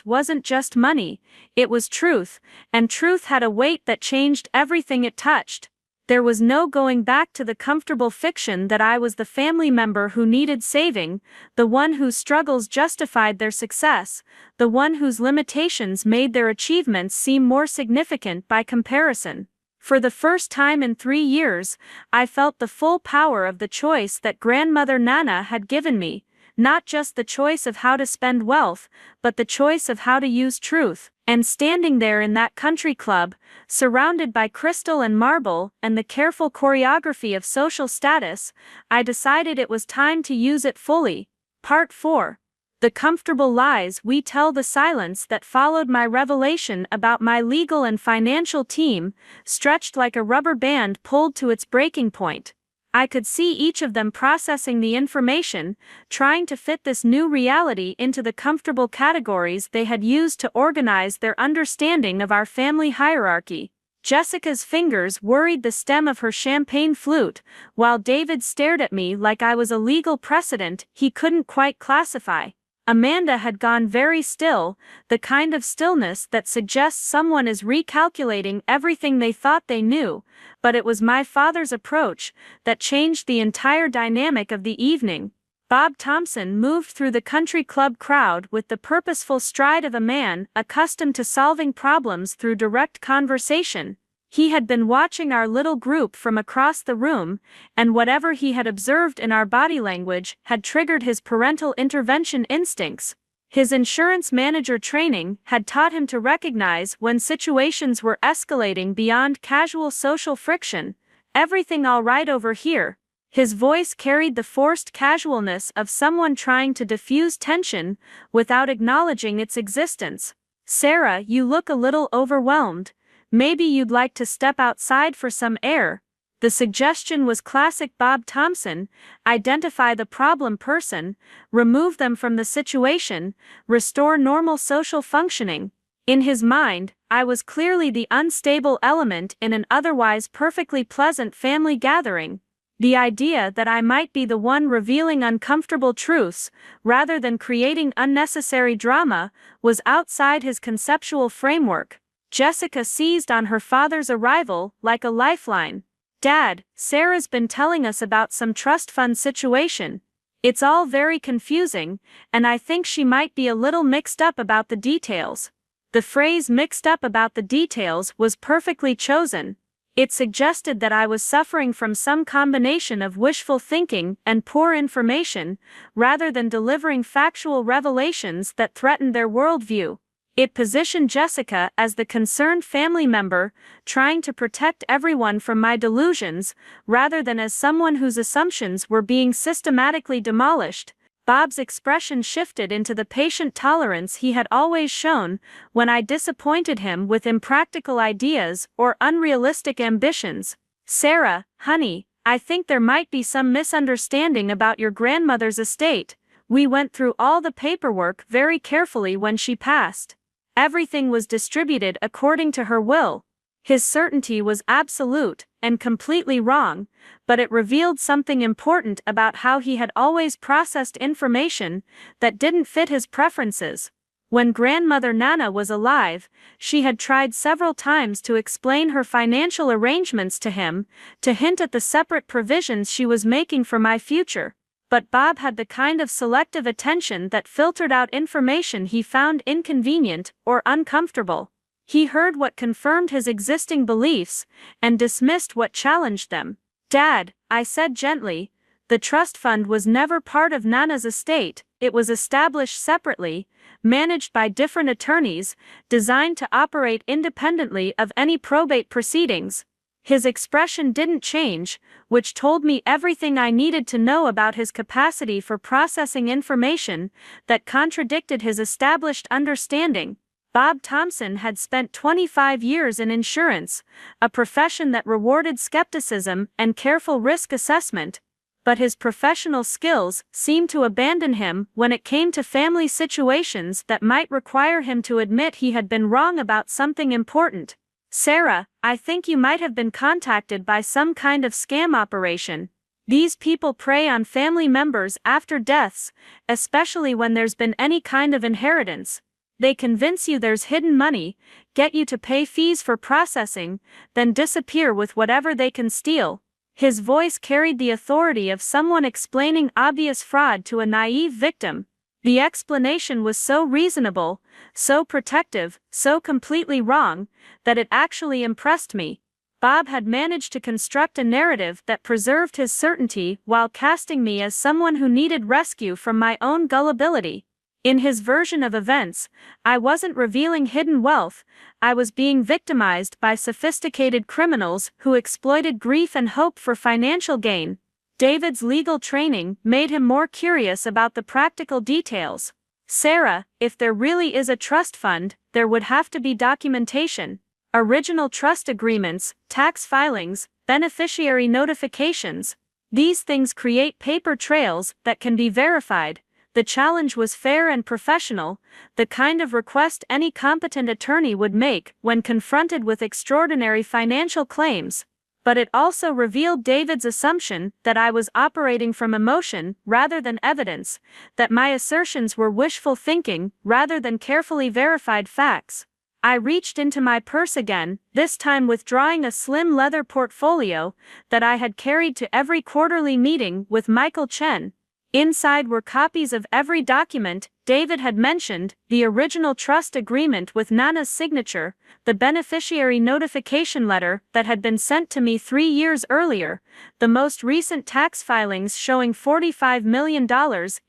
wasn't just money, it was truth, and truth had a weight that changed everything it touched. There was no going back to the comfortable fiction that I was the family member who needed saving, the one whose struggles justified their success, the one whose limitations made their achievements seem more significant by comparison. For the first time in 3 years, I felt the full power of the choice that Grandmother Nana had given me, not just the choice of how to spend wealth, but the choice of how to use truth. And standing there in that country club, surrounded by crystal and marble and the careful choreography of social status, I decided it was time to use it fully. Part 4. The comfortable lies we tell. The silence that followed my revelation about my legal and financial team stretched like a rubber band pulled to its breaking point. I could see each of them processing the information, trying to fit this new reality into the comfortable categories they had used to organize their understanding of our family hierarchy. Jessica's fingers worried the stem of her champagne flute, while David stared at me like I was a legal precedent he couldn't quite classify. Amanda had gone very still, the kind of stillness that suggests someone is recalculating everything they thought they knew, but it was my father's approach that changed the entire dynamic of the evening. Bob Thompson moved through the country club crowd with the purposeful stride of a man accustomed to solving problems through direct conversation. He had been watching our little group from across the room, and whatever he had observed in our body language had triggered his parental intervention instincts. His insurance manager training had taught him to recognize when situations were escalating beyond casual social friction. "Everything all right over here?" His voice carried the forced casualness of someone trying to diffuse tension without acknowledging its existence. Sarah, you look a little overwhelmed. Maybe you'd like to step outside for some air. The suggestion was classic Bob Thompson: identify the problem person, remove them from the situation, restore normal social functioning. In his mind, I was clearly the unstable element in an otherwise perfectly pleasant family gathering. The idea that I might be the one revealing uncomfortable truths, rather than creating unnecessary drama, was outside his conceptual framework. Jessica seized on her father's arrival like a lifeline. Dad, Sarah's been telling us about some trust fund situation. It's all very confusing, and I think she might be a little mixed up about the details. The phrase "mixed up about the details" was perfectly chosen. It suggested that I was suffering from some combination of wishful thinking and poor information, rather than delivering factual revelations that threatened their worldview. It positioned Jessica as the concerned family member, trying to protect everyone from my delusions, rather than as someone whose assumptions were being systematically demolished. Bob's expression shifted into the patient tolerance he had always shown when I disappointed him with impractical ideas or unrealistic ambitions. Sarah, honey, I think there might be some misunderstanding about your grandmother's estate. We went through all the paperwork very carefully when she passed. Everything was distributed according to her will. His certainty was absolute and completely wrong, but it revealed something important about how he had always processed information that didn't fit his preferences. When grandmother Nana was alive, she had tried several times to explain her financial arrangements to him, to hint at the separate provisions she was making for my future. But Bob had the kind of selective attention that filtered out information he found inconvenient or uncomfortable. He heard what confirmed his existing beliefs, and dismissed what challenged them. Dad, I said gently, the trust fund was never part of Nana's estate. It was established separately, managed by different attorneys, designed to operate independently of any probate proceedings. His expression didn't change, which told me everything I needed to know about his capacity for processing information that contradicted his established understanding. Bob Thompson had spent 25 years in insurance, a profession that rewarded skepticism and careful risk assessment, but his professional skills seemed to abandon him when it came to family situations that might require him to admit he had been wrong about something important. Sarah, I think you might have been contacted by some kind of scam operation. These people prey on family members after deaths, especially when there's been any kind of inheritance. They convince you there's hidden money, get you to pay fees for processing, then disappear with whatever they can steal. His voice carried the authority of someone explaining obvious fraud to a naive victim. The explanation was so reasonable, so protective, so completely wrong, that it actually impressed me. Bob had managed to construct a narrative that preserved his certainty while casting me as someone who needed rescue from my own gullibility. In his version of events, I wasn't revealing hidden wealth, I was being victimized by sophisticated criminals who exploited grief and hope for financial gain. David's legal training made him more curious about the practical details. Sarah, if there really is a trust fund, there would have to be documentation. Original trust agreements, tax filings, beneficiary notifications. These things create paper trails that can be verified. The challenge was fair and professional, the kind of request any competent attorney would make when confronted with extraordinary financial claims. But it also revealed David's assumption that I was operating from emotion rather than evidence, that my assertions were wishful thinking rather than carefully verified facts. I reached into my purse again, this time withdrawing a slim leather portfolio that I had carried to every quarterly meeting with Michael Chen. Inside were copies of every document David had mentioned, the original trust agreement with Nana's signature, the beneficiary notification letter that had been sent to me 3 years earlier, the most recent tax filings showing $45 million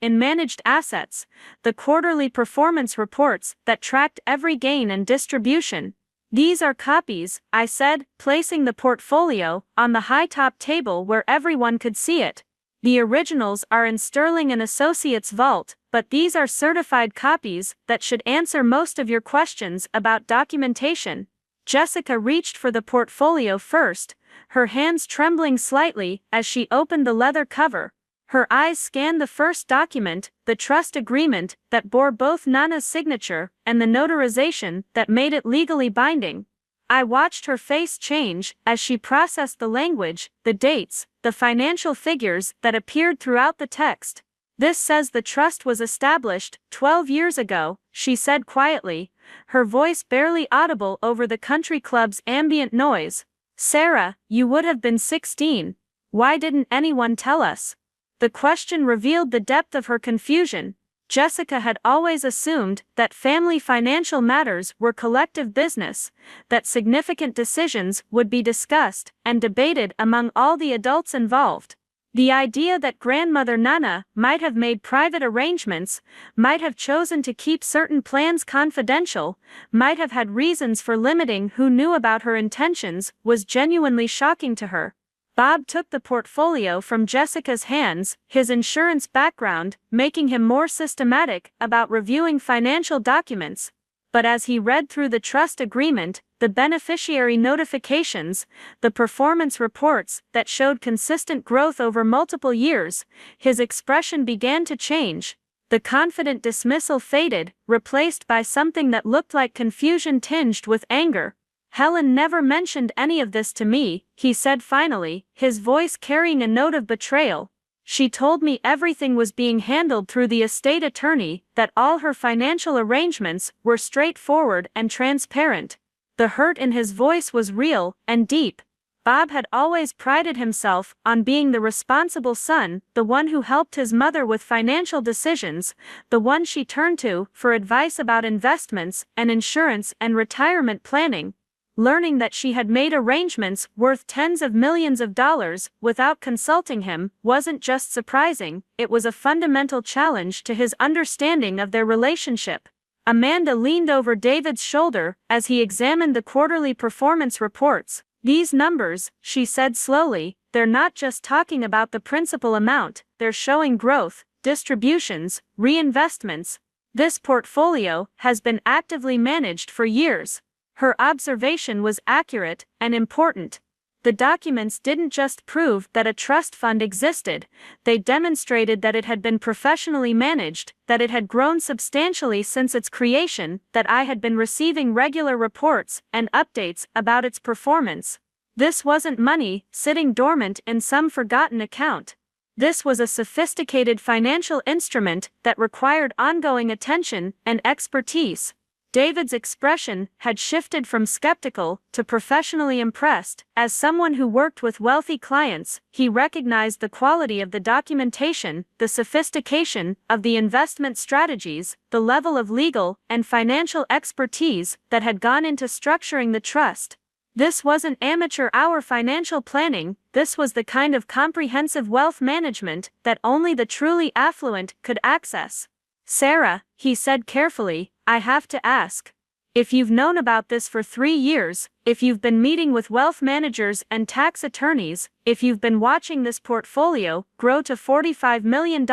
in managed assets, the quarterly performance reports that tracked every gain and distribution. These are copies, I said, placing the portfolio on the high-top table where everyone could see it. The originals are in Sterling & Associates' vault, but these are certified copies that should answer most of your questions about documentation. Jessica reached for the portfolio first, her hands trembling slightly as she opened the leather cover. Her eyes scanned the first document, the trust agreement that bore both Nana's signature and the notarization that made it legally binding. I watched her face change as she processed the language, the dates, the financial figures that appeared throughout the text. "This says the trust was established 12 years ago," she said quietly, her voice barely audible over the country club's ambient noise. "Sarah, you would have been 16. Why didn't anyone tell us?" The question revealed the depth of her confusion. Jessica had always assumed that family financial matters were collective business, that significant decisions would be discussed and debated among all the adults involved. The idea that grandmother Nana might have made private arrangements, might have chosen to keep certain plans confidential, might have had reasons for limiting who knew about her intentions, was genuinely shocking to her. Bob took the portfolio from Jessica's hands, his insurance background making him more systematic about reviewing financial documents. But as he read through the trust agreement, the beneficiary notifications, the performance reports that showed consistent growth over multiple years, his expression began to change. The confident dismissal faded, replaced by something that looked like confusion tinged with anger. "Helen never mentioned any of this to me," he said finally, his voice carrying a note of betrayal. "She told me everything was being handled through the estate attorney, that all her financial arrangements were straightforward and transparent." The hurt in his voice was real and deep. Bob had always prided himself on being the responsible son, the one who helped his mother with financial decisions, the one she turned to for advice about investments and insurance and retirement planning. Learning that she had made arrangements worth tens of millions of dollars without consulting him wasn't just surprising, it was a fundamental challenge to his understanding of their relationship. Amanda leaned over David's shoulder as he examined the quarterly performance reports. "These numbers," she said slowly, "they're not just talking about the principal amount, they're showing growth, distributions, reinvestments. This portfolio has been actively managed for years." Her observation was accurate and important. The documents didn't just prove that a trust fund existed, they demonstrated that it had been professionally managed, that it had grown substantially since its creation, that I had been receiving regular reports and updates about its performance. This wasn't money sitting dormant in some forgotten account. This was a sophisticated financial instrument that required ongoing attention and expertise. David's expression had shifted from skeptical to professionally impressed. As someone who worked with wealthy clients, he recognized the quality of the documentation, the sophistication of the investment strategies, the level of legal and financial expertise that had gone into structuring the trust. This wasn't amateur hour financial planning, this was the kind of comprehensive wealth management that only the truly affluent could access. "Sarah," he said carefully, "I have to ask. If you've known about this for 3 years, if you've been meeting with wealth managers and tax attorneys, if you've been watching this portfolio grow to $45 million,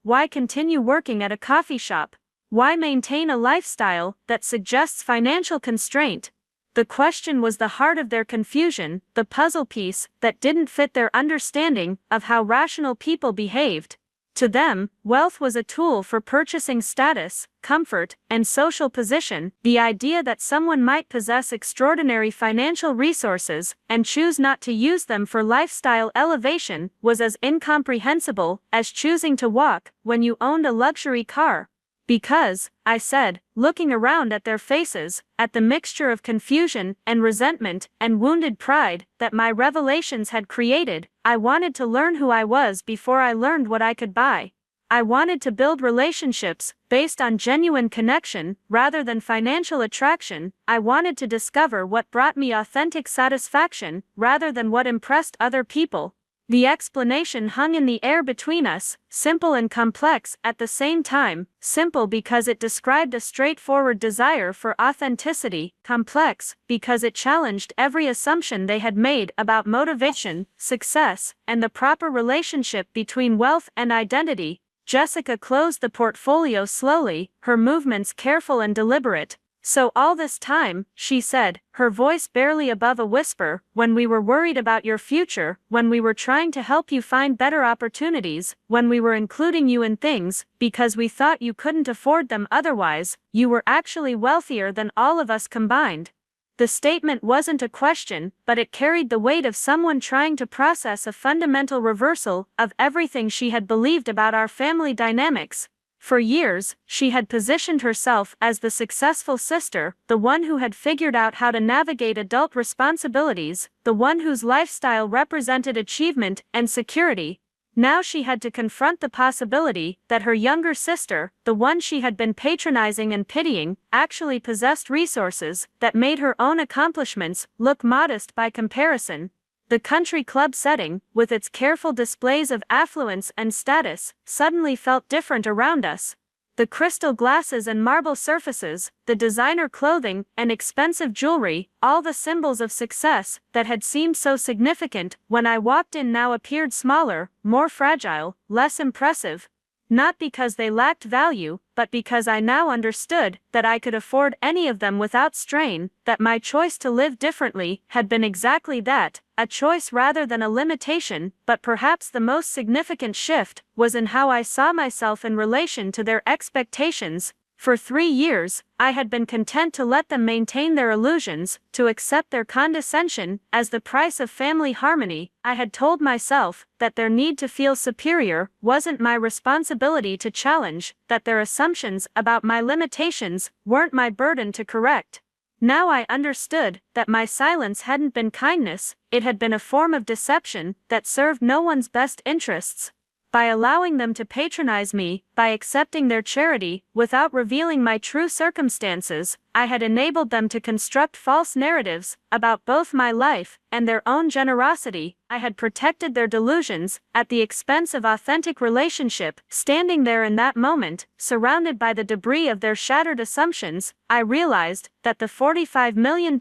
why continue working at a coffee shop? Why maintain a lifestyle that suggests financial constraint?" The question was the heart of their confusion, the puzzle piece that didn't fit their understanding of how rational people behaved. To them, wealth was a tool for purchasing status, comfort, and social position. The idea that someone might possess extraordinary financial resources and choose not to use them for lifestyle elevation was as incomprehensible as choosing to walk when you owned a luxury car. "Because," I said, looking around at their faces, at the mixture of confusion and resentment and wounded pride that my revelations had created, "I wanted to learn who I was before I learned what I could buy. I wanted to build relationships based on genuine connection rather than financial attraction. I wanted to discover what brought me authentic satisfaction rather than what impressed other people." The explanation hung in the air between us, simple and complex at the same time, simple because it described a straightforward desire for authenticity, complex because it challenged every assumption they had made about motivation, success, and the proper relationship between wealth and identity. Jessica closed the portfolio slowly, her movements careful and deliberate. "So all this time," she said, her voice barely above a whisper, "when we were worried about your future, when we were trying to help you find better opportunities, when we were including you in things, because we thought you couldn't afford them otherwise, you were actually wealthier than all of us combined." The statement wasn't a question, but it carried the weight of someone trying to process a fundamental reversal of everything she had believed about our family dynamics. For years, she had positioned herself as the successful sister, the one who had figured out how to navigate adult responsibilities, the one whose lifestyle represented achievement and security. Now she had to confront the possibility that her younger sister, the one she had been patronizing and pitying, actually possessed resources that made her own accomplishments look modest by comparison. The country club setting, with its careful displays of affluence and status, suddenly felt different around us. The crystal glasses and marble surfaces, the designer clothing and expensive jewelry, all the symbols of success that had seemed so significant when I walked in now appeared smaller, more fragile, less impressive. Not because they lacked value, but because I now understood that I could afford any of them without strain, that my choice to live differently had been exactly that, a choice rather than a limitation. But perhaps the most significant shift was in how I saw myself in relation to their expectations. For 3 years, I had been content to let them maintain their illusions, to accept their condescension as the price of family harmony. I had told myself that their need to feel superior wasn't my responsibility to challenge, that their assumptions about my limitations weren't my burden to correct. Now I understood that my silence hadn't been kindness, it had been a form of deception that served no one's best interests. By allowing them to patronize me, by accepting their charity, without revealing my true circumstances, I had enabled them to construct false narratives about both my life and their own generosity. I had protected their delusions at the expense of authentic relationship. Standing there in that moment, surrounded by the debris of their shattered assumptions, I realized that the $45 million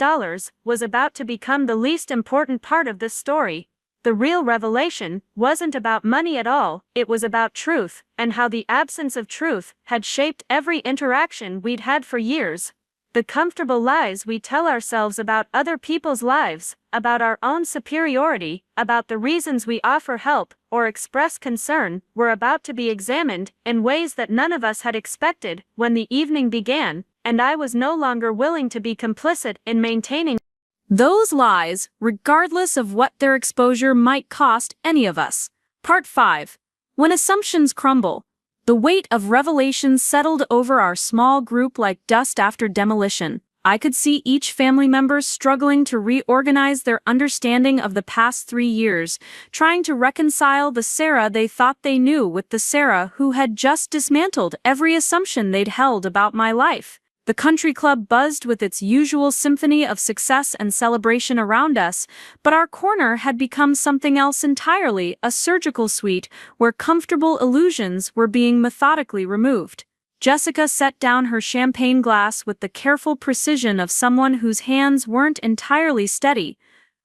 was about to become the least important part of this story. The real revelation wasn't about money at all, it was about truth, and how the absence of truth had shaped every interaction we'd had for years. The comfortable lies we tell ourselves about other people's lives, about our own superiority, about the reasons we offer help or express concern, were about to be examined in ways that none of us had expected. When the evening began, and I was no longer willing to be complicit in maintaining those lies, regardless of what their exposure might cost any of us. Part 5. When assumptions crumble. The weight of revelations settled over our small group like dust after demolition. I could see each family member struggling to reorganize their understanding of the past 3 years, trying to reconcile the Sarah they thought they knew with the Sarah who had just dismantled every assumption they'd held about my life. The country club buzzed with its usual symphony of success and celebration around us, but our corner had become something else entirely, a surgical suite where comfortable illusions were being methodically removed. Jessica set down her champagne glass with the careful precision of someone whose hands weren't entirely steady.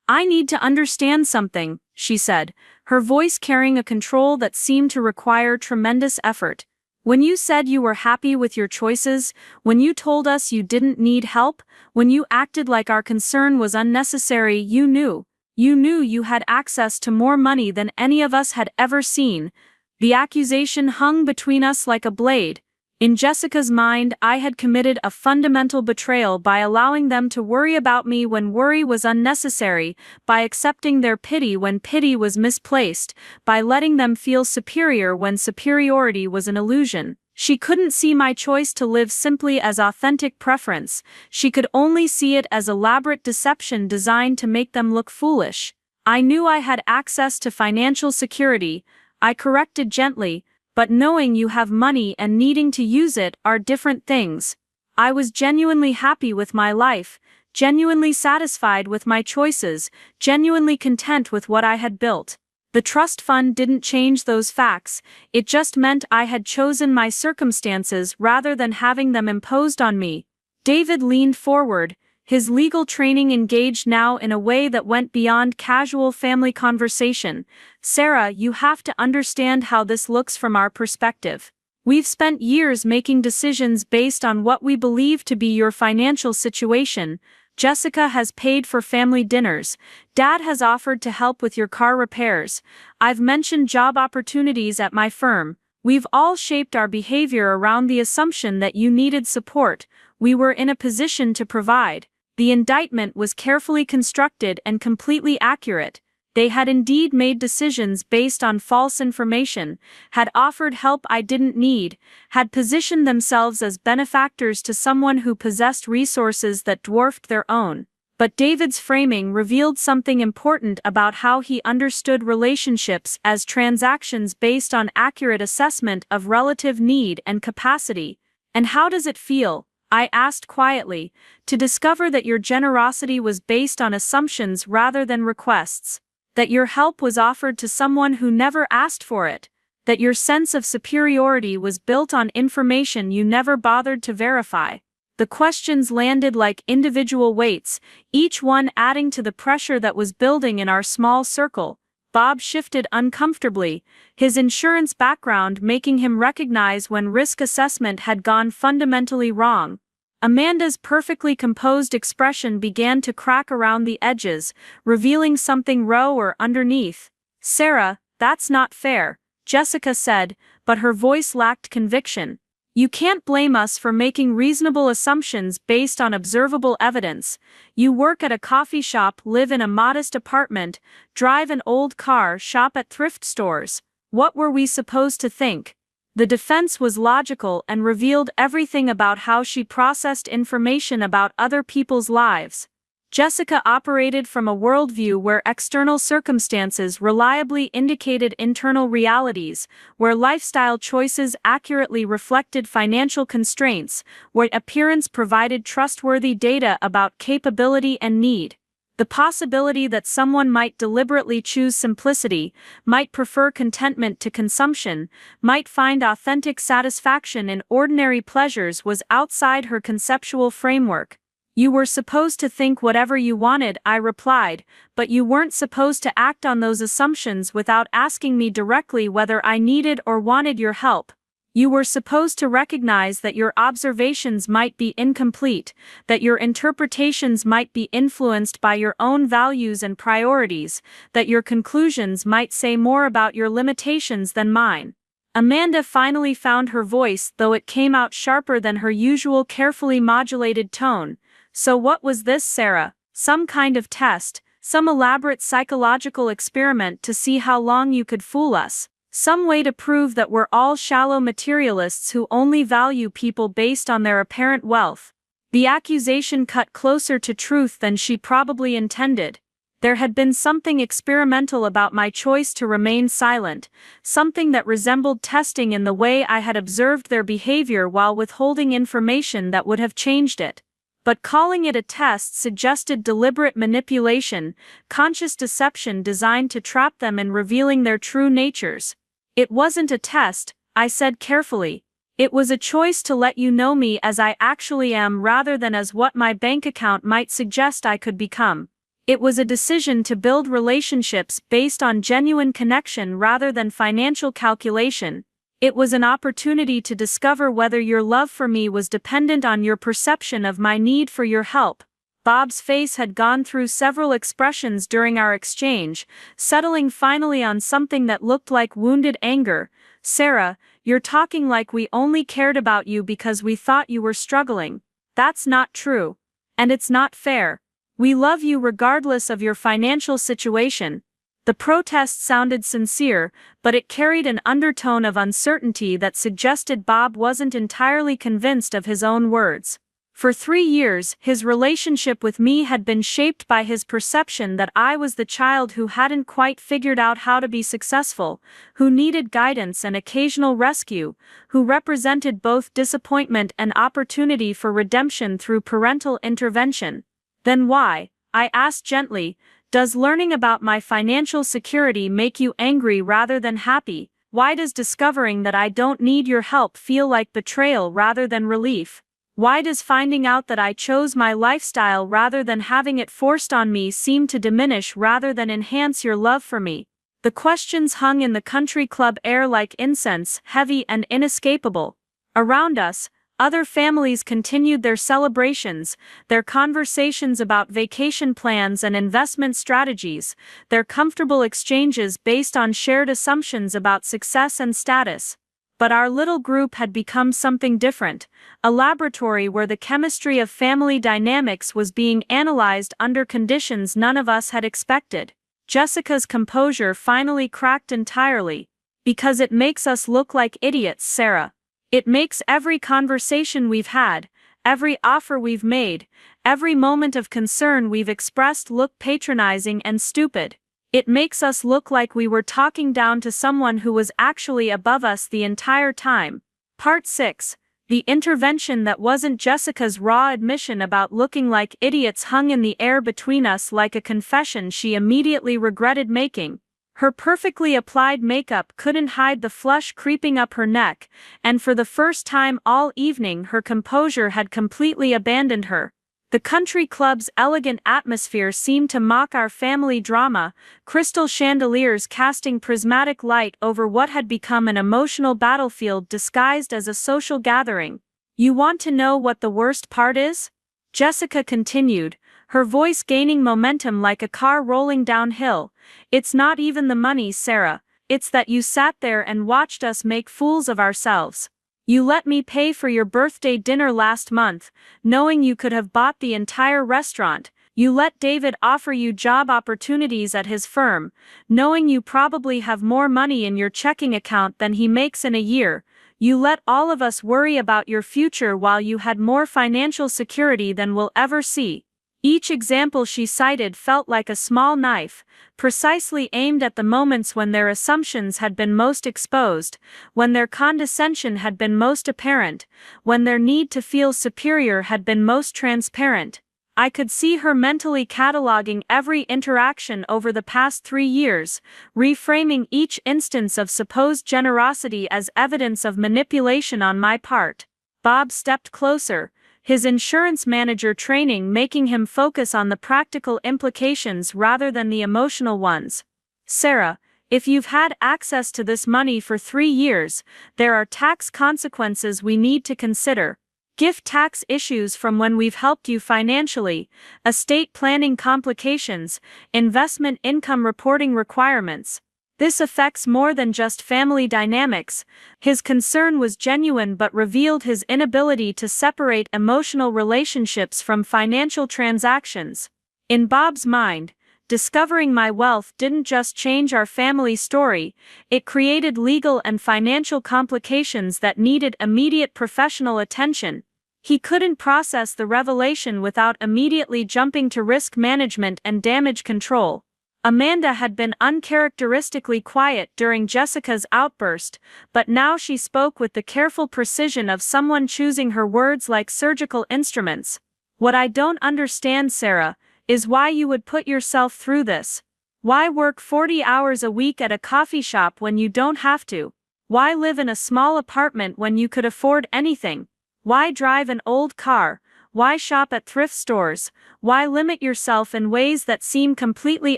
"I need to understand something," she said, her voice carrying a control that seemed to require tremendous effort. "When you said you were happy with your choices, when you told us you didn't need help, when you acted like our concern was unnecessary, you knew you had access to more money than any of us had ever seen." The accusation hung between us like a blade. In Jessica's mind, I had committed a fundamental betrayal by allowing them to worry about me when worry was unnecessary, by accepting their pity when pity was misplaced, by letting them feel superior when superiority was an illusion. She couldn't see my choice to live simply as authentic preference, she could only see it as elaborate deception designed to make them look foolish. I knew I had access to financial security, I corrected gently, but knowing you have money and needing to use it are different things. I was genuinely happy with my life, genuinely satisfied with my choices, genuinely content with what I had built. The trust fund didn't change those facts, it just meant I had chosen my circumstances rather than having them imposed on me. David leaned forward, His legal training engaged now in a way that went beyond casual family conversation. "Sarah, you have to understand how this looks from our perspective. We've spent years making decisions based on what we believe to be your financial situation. Jessica has paid for family dinners. Dad has offered to help with your car repairs. I've mentioned job opportunities at my firm. We've all shaped our behavior around the assumption that you needed support. We were in a position to provide." The indictment was carefully constructed and completely accurate. They had indeed made decisions based on false information, had offered help I didn't need, had positioned themselves as benefactors to someone who possessed resources that dwarfed their own. But David's framing revealed something important about how he understood relationships as transactions based on accurate assessment of relative need and capacity. "And how does it feel," I asked quietly, "to discover that your generosity was based on assumptions rather than requests? That your help was offered to someone who never asked for it? That your sense of superiority was built on information you never bothered to verify?" The questions landed like individual weights, each one adding to the pressure that was building in our small circle. Bob shifted uncomfortably, his insurance background making him recognize when risk assessment had gone fundamentally wrong. Amanda's perfectly composed expression began to crack around the edges, revealing something raw or underneath. "Sarah, that's not fair," Jessica said, but her voice lacked conviction. "You can't blame us for making reasonable assumptions based on observable evidence. You work at a coffee shop, live in a modest apartment, drive an old car, shop at thrift stores. What were we supposed to think?" The defense was logical and revealed everything about how she processed information about other people's lives. Jessica operated from a worldview where external circumstances reliably indicated internal realities, where lifestyle choices accurately reflected financial constraints, where appearance provided trustworthy data about capability and need. The possibility that someone might deliberately choose simplicity, might prefer contentment to consumption, might find authentic satisfaction in ordinary pleasures was outside her conceptual framework. "You were supposed to think whatever you wanted," I replied, "but you weren't supposed to act on those assumptions without asking me directly whether I needed or wanted your help. You were supposed to recognize that your observations might be incomplete, that your interpretations might be influenced by your own values and priorities, that your conclusions might say more about your limitations than mine." Amanda finally found her voice, though it came out sharper than her usual carefully modulated tone. "So what was this, Sarah? Some kind of test, some elaborate psychological experiment to see how long you could fool us? Some way to prove that we're all shallow materialists who only value people based on their apparent wealth?" The accusation cut closer to truth than she probably intended. There had been something experimental about my choice to remain silent, something that resembled testing in the way I had observed their behavior while withholding information that would have changed it. But calling it a test suggested deliberate manipulation, conscious deception designed to trap them in revealing their true natures. "It wasn't a test," I said carefully. "It was a choice to let you know me as I actually am rather than as what my bank account might suggest I could become. It was a decision to build relationships based on genuine connection rather than financial calculation. It was an opportunity to discover whether your love for me was dependent on your perception of my need for your help." Bob's face had gone through several expressions during our exchange, settling finally on something that looked like wounded anger. "Sarah, you're talking like we only cared about you because we thought you were struggling. That's not true. And it's not fair. We love you regardless of your financial situation." The protest sounded sincere, but it carried an undertone of uncertainty that suggested Bob wasn't entirely convinced of his own words. For 3 years, his relationship with me had been shaped by his perception that I was the child who hadn't quite figured out how to be successful, who needed guidance and occasional rescue, who represented both disappointment and opportunity for redemption through parental intervention. "Then why," I asked gently, "does learning about my financial security make you angry rather than happy? Why does discovering that I don't need your help feel like betrayal rather than relief?" Why does finding out that I chose my lifestyle rather than having it forced on me seem to diminish rather than enhance your love for me? The questions hung in the country club air like incense, heavy and inescapable. Around us, other families continued their celebrations, their conversations about vacation plans and investment strategies, their comfortable exchanges based on shared assumptions about success and status. But our little group had become something different, a laboratory where the chemistry of family dynamics was being analyzed under conditions none of us had expected. Jessica's composure finally cracked entirely. Because it makes us look like idiots, Sarah. It makes every conversation we've had, every offer we've made, every moment of concern we've expressed look patronizing and stupid. It makes us look like we were talking down to someone who was actually above us the entire time. Part 6. The intervention that wasn't Jessica's raw admission about looking like idiots hung in the air between us like a confession she immediately regretted making. Her perfectly applied makeup couldn't hide the flush creeping up her neck, and for the first time all evening her composure had completely abandoned her. The country club's elegant atmosphere seemed to mock our family drama, crystal chandeliers casting prismatic light over what had become an emotional battlefield disguised as a social gathering. You want to know what the worst part is? Jessica continued, her voice gaining momentum like a car rolling downhill. It's not even the money, Sarah. It's that you sat there and watched us make fools of ourselves. You let me pay for your birthday dinner last month, knowing you could have bought the entire restaurant. You let David offer you job opportunities at his firm, knowing you probably have more money in your checking account than he makes in a year. You let all of us worry about your future while you had more financial security than we'll ever see. Each example she cited felt like a small knife, precisely aimed at the moments when their assumptions had been most exposed, when their condescension had been most apparent, when their need to feel superior had been most transparent. I could see her mentally cataloging every interaction over the past 3 years, reframing each instance of supposed generosity as evidence of manipulation on my part. Bob stepped closer, his insurance manager training making him focus on the practical implications rather than the emotional ones. Sarah, if you've had access to this money for 3 years, there are tax consequences we need to consider. Gift tax issues from when we've helped you financially, estate planning complications, investment income reporting requirements. This affects more than just family dynamics. His concern was genuine but revealed his inability to separate emotional relationships from financial transactions. In Bob's mind, discovering my wealth didn't just change our family story, it created legal and financial complications that needed immediate professional attention. He couldn't process the revelation without immediately jumping to risk management and damage control. Amanda had been uncharacteristically quiet during Jessica's outburst, but now she spoke with the careful precision of someone choosing her words like surgical instruments. What I don't understand, Sarah, is why you would put yourself through this. Why work 40 hours a week at a coffee shop when you don't have to? Why live in a small apartment when you could afford anything? Why drive an old car? Why shop at thrift stores? Why limit yourself in ways that seem completely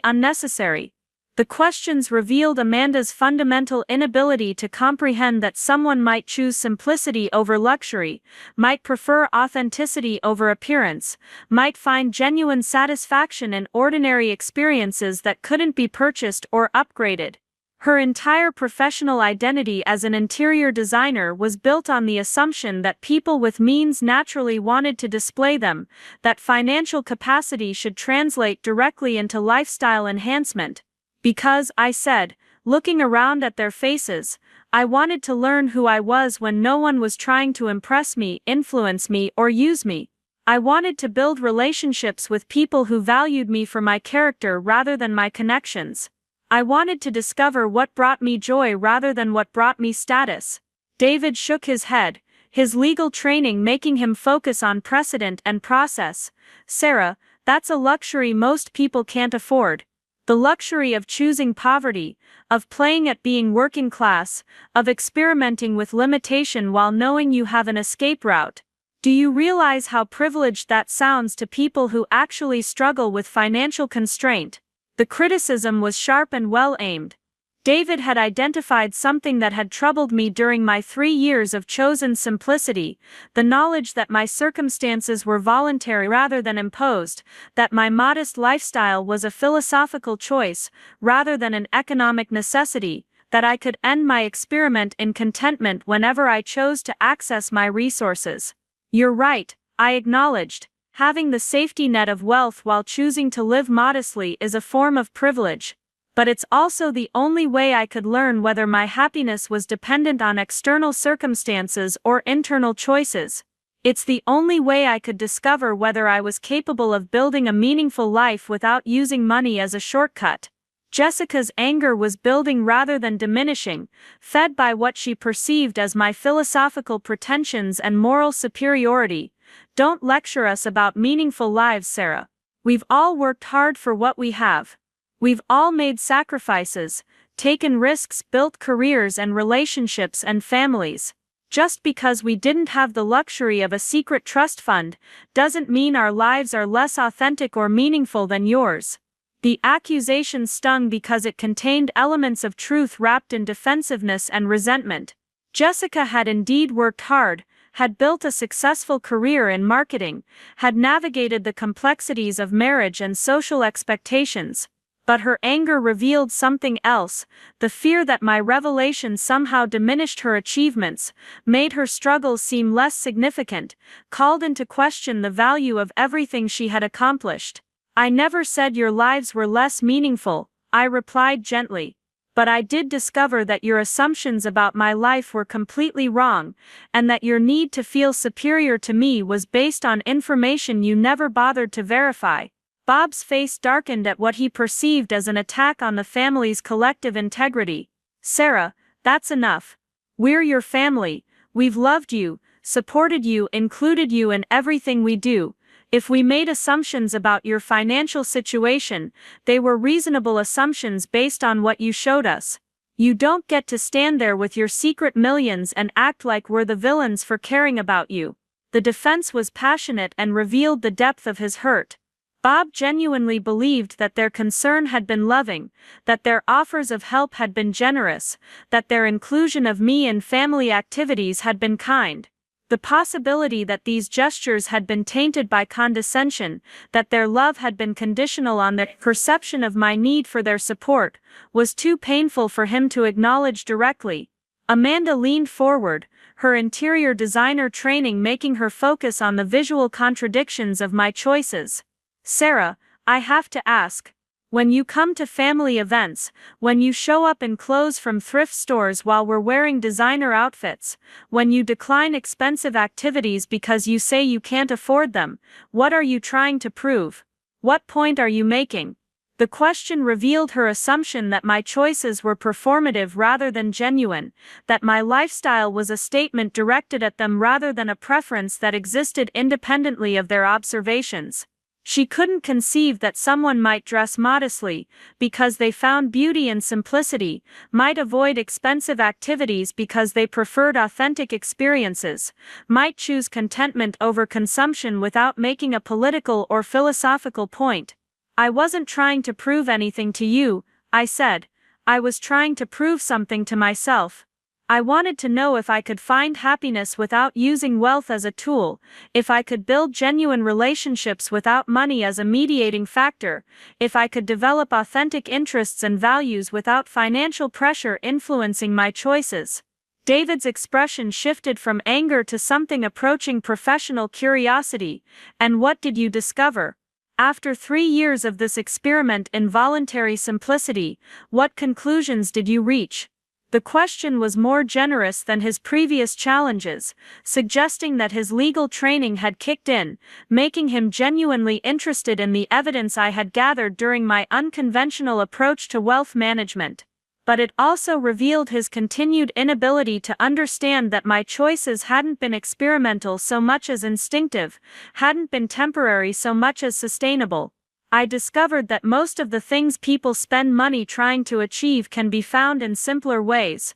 unnecessary? The questions revealed Amanda's fundamental inability to comprehend that someone might choose simplicity over luxury, might prefer authenticity over appearance, might find genuine satisfaction in ordinary experiences that couldn't be purchased or upgraded. Her entire professional identity as an interior designer was built on the assumption that people with means naturally wanted to display them, that financial capacity should translate directly into lifestyle enhancement. Because, I said, looking around at their faces, I wanted to learn who I was when no one was trying to impress me, influence me, or use me. I wanted to build relationships with people who valued me for my character rather than my connections. I wanted to discover what brought me joy rather than what brought me status. David shook his head, his legal training making him focus on precedent and process. Sarah, that's a luxury most people can't afford. The luxury of choosing poverty, of playing at being working class, of experimenting with limitation while knowing you have an escape route. Do you realize how privileged that sounds to people who actually struggle with financial constraint? The criticism was sharp and well-aimed. David had identified something that had troubled me during my 3 years of chosen simplicity, the knowledge that my circumstances were voluntary rather than imposed, that my modest lifestyle was a philosophical choice rather than an economic necessity, that I could end my experiment in contentment whenever I chose to access my resources. You're right, I acknowledged. Having the safety net of wealth while choosing to live modestly is a form of privilege. But it's also the only way I could learn whether my happiness was dependent on external circumstances or internal choices. It's the only way I could discover whether I was capable of building a meaningful life without using money as a shortcut. Jessica's anger was building rather than diminishing, fed by what she perceived as my philosophical pretensions and moral superiority. Don't lecture us about meaningful lives, Sarah. We've all worked hard for what we have. We've all made sacrifices, taken risks, built careers and relationships and families. Just because we didn't have the luxury of a secret trust fund doesn't mean our lives are less authentic or meaningful than yours. The accusation stung because it contained elements of truth wrapped in defensiveness and resentment. Jessica had indeed worked hard, had built a successful career in marketing, had navigated the complexities of marriage and social expectations. But her anger revealed something else, the fear that my revelation somehow diminished her achievements, made her struggles seem less significant, called into question the value of everything she had accomplished. I never said your lives were less meaningful, I replied gently. But I did discover that your assumptions about my life were completely wrong, and that your need to feel superior to me was based on information you never bothered to verify. Bob's face darkened at what he perceived as an attack on the family's collective integrity. Sarah, that's enough. We're your family, we've loved you, supported you, included you in everything we do. If we made assumptions about your financial situation, they were reasonable assumptions based on what you showed us. You don't get to stand there with your secret millions and act like we're the villains for caring about you. The defense was passionate and revealed the depth of his hurt. Bob genuinely believed that their concern had been loving, that their offers of help had been generous, that their inclusion of me in family activities had been kind. The possibility that these gestures had been tainted by condescension, that their love had been conditional on their perception of my need for their support, was too painful for him to acknowledge directly. Amanda leaned forward, her interior designer training making her focus on the visual contradictions of my choices. Sarah, I have to ask. When you come to family events, when you show up in clothes from thrift stores while we're wearing designer outfits, when you decline expensive activities because you say you can't afford them, what are you trying to prove? What point are you making? The question revealed her assumption that my choices were performative rather than genuine, that my lifestyle was a statement directed at them rather than a preference that existed independently of their observations. She couldn't conceive that someone might dress modestly because they found beauty in simplicity, might avoid expensive activities because they preferred authentic experiences, might choose contentment over consumption without making a political or philosophical point. I wasn't trying to prove anything to you, I said. I was trying to prove something to myself. I wanted to know if I could find happiness without using wealth as a tool, if I could build genuine relationships without money as a mediating factor, if I could develop authentic interests and values without financial pressure influencing my choices. David's expression shifted from anger to something approaching professional curiosity. And what did you discover? After 3 years of this experiment in voluntary simplicity, what conclusions did you reach? The question was more generous than his previous challenges, suggesting that his legal training had kicked in, making him genuinely interested in the evidence I had gathered during my unconventional approach to wealth management. But it also revealed his continued inability to understand that my choices hadn't been experimental so much as instinctive, hadn't been temporary so much as sustainable. I discovered that most of the things people spend money trying to achieve can be found in simpler ways.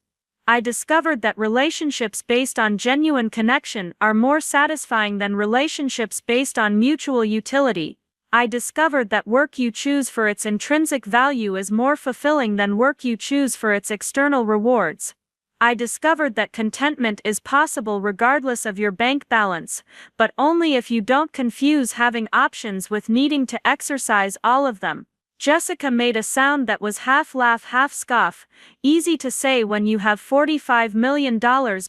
I discovered that relationships based on genuine connection are more satisfying than relationships based on mutual utility. I discovered that work you choose for its intrinsic value is more fulfilling than work you choose for its external rewards. I discovered that contentment is possible regardless of your bank balance, but only if you don't confuse having options with needing to exercise all of them. Jessica made a sound that was half laugh, half scoff. Easy to say when you have $45 million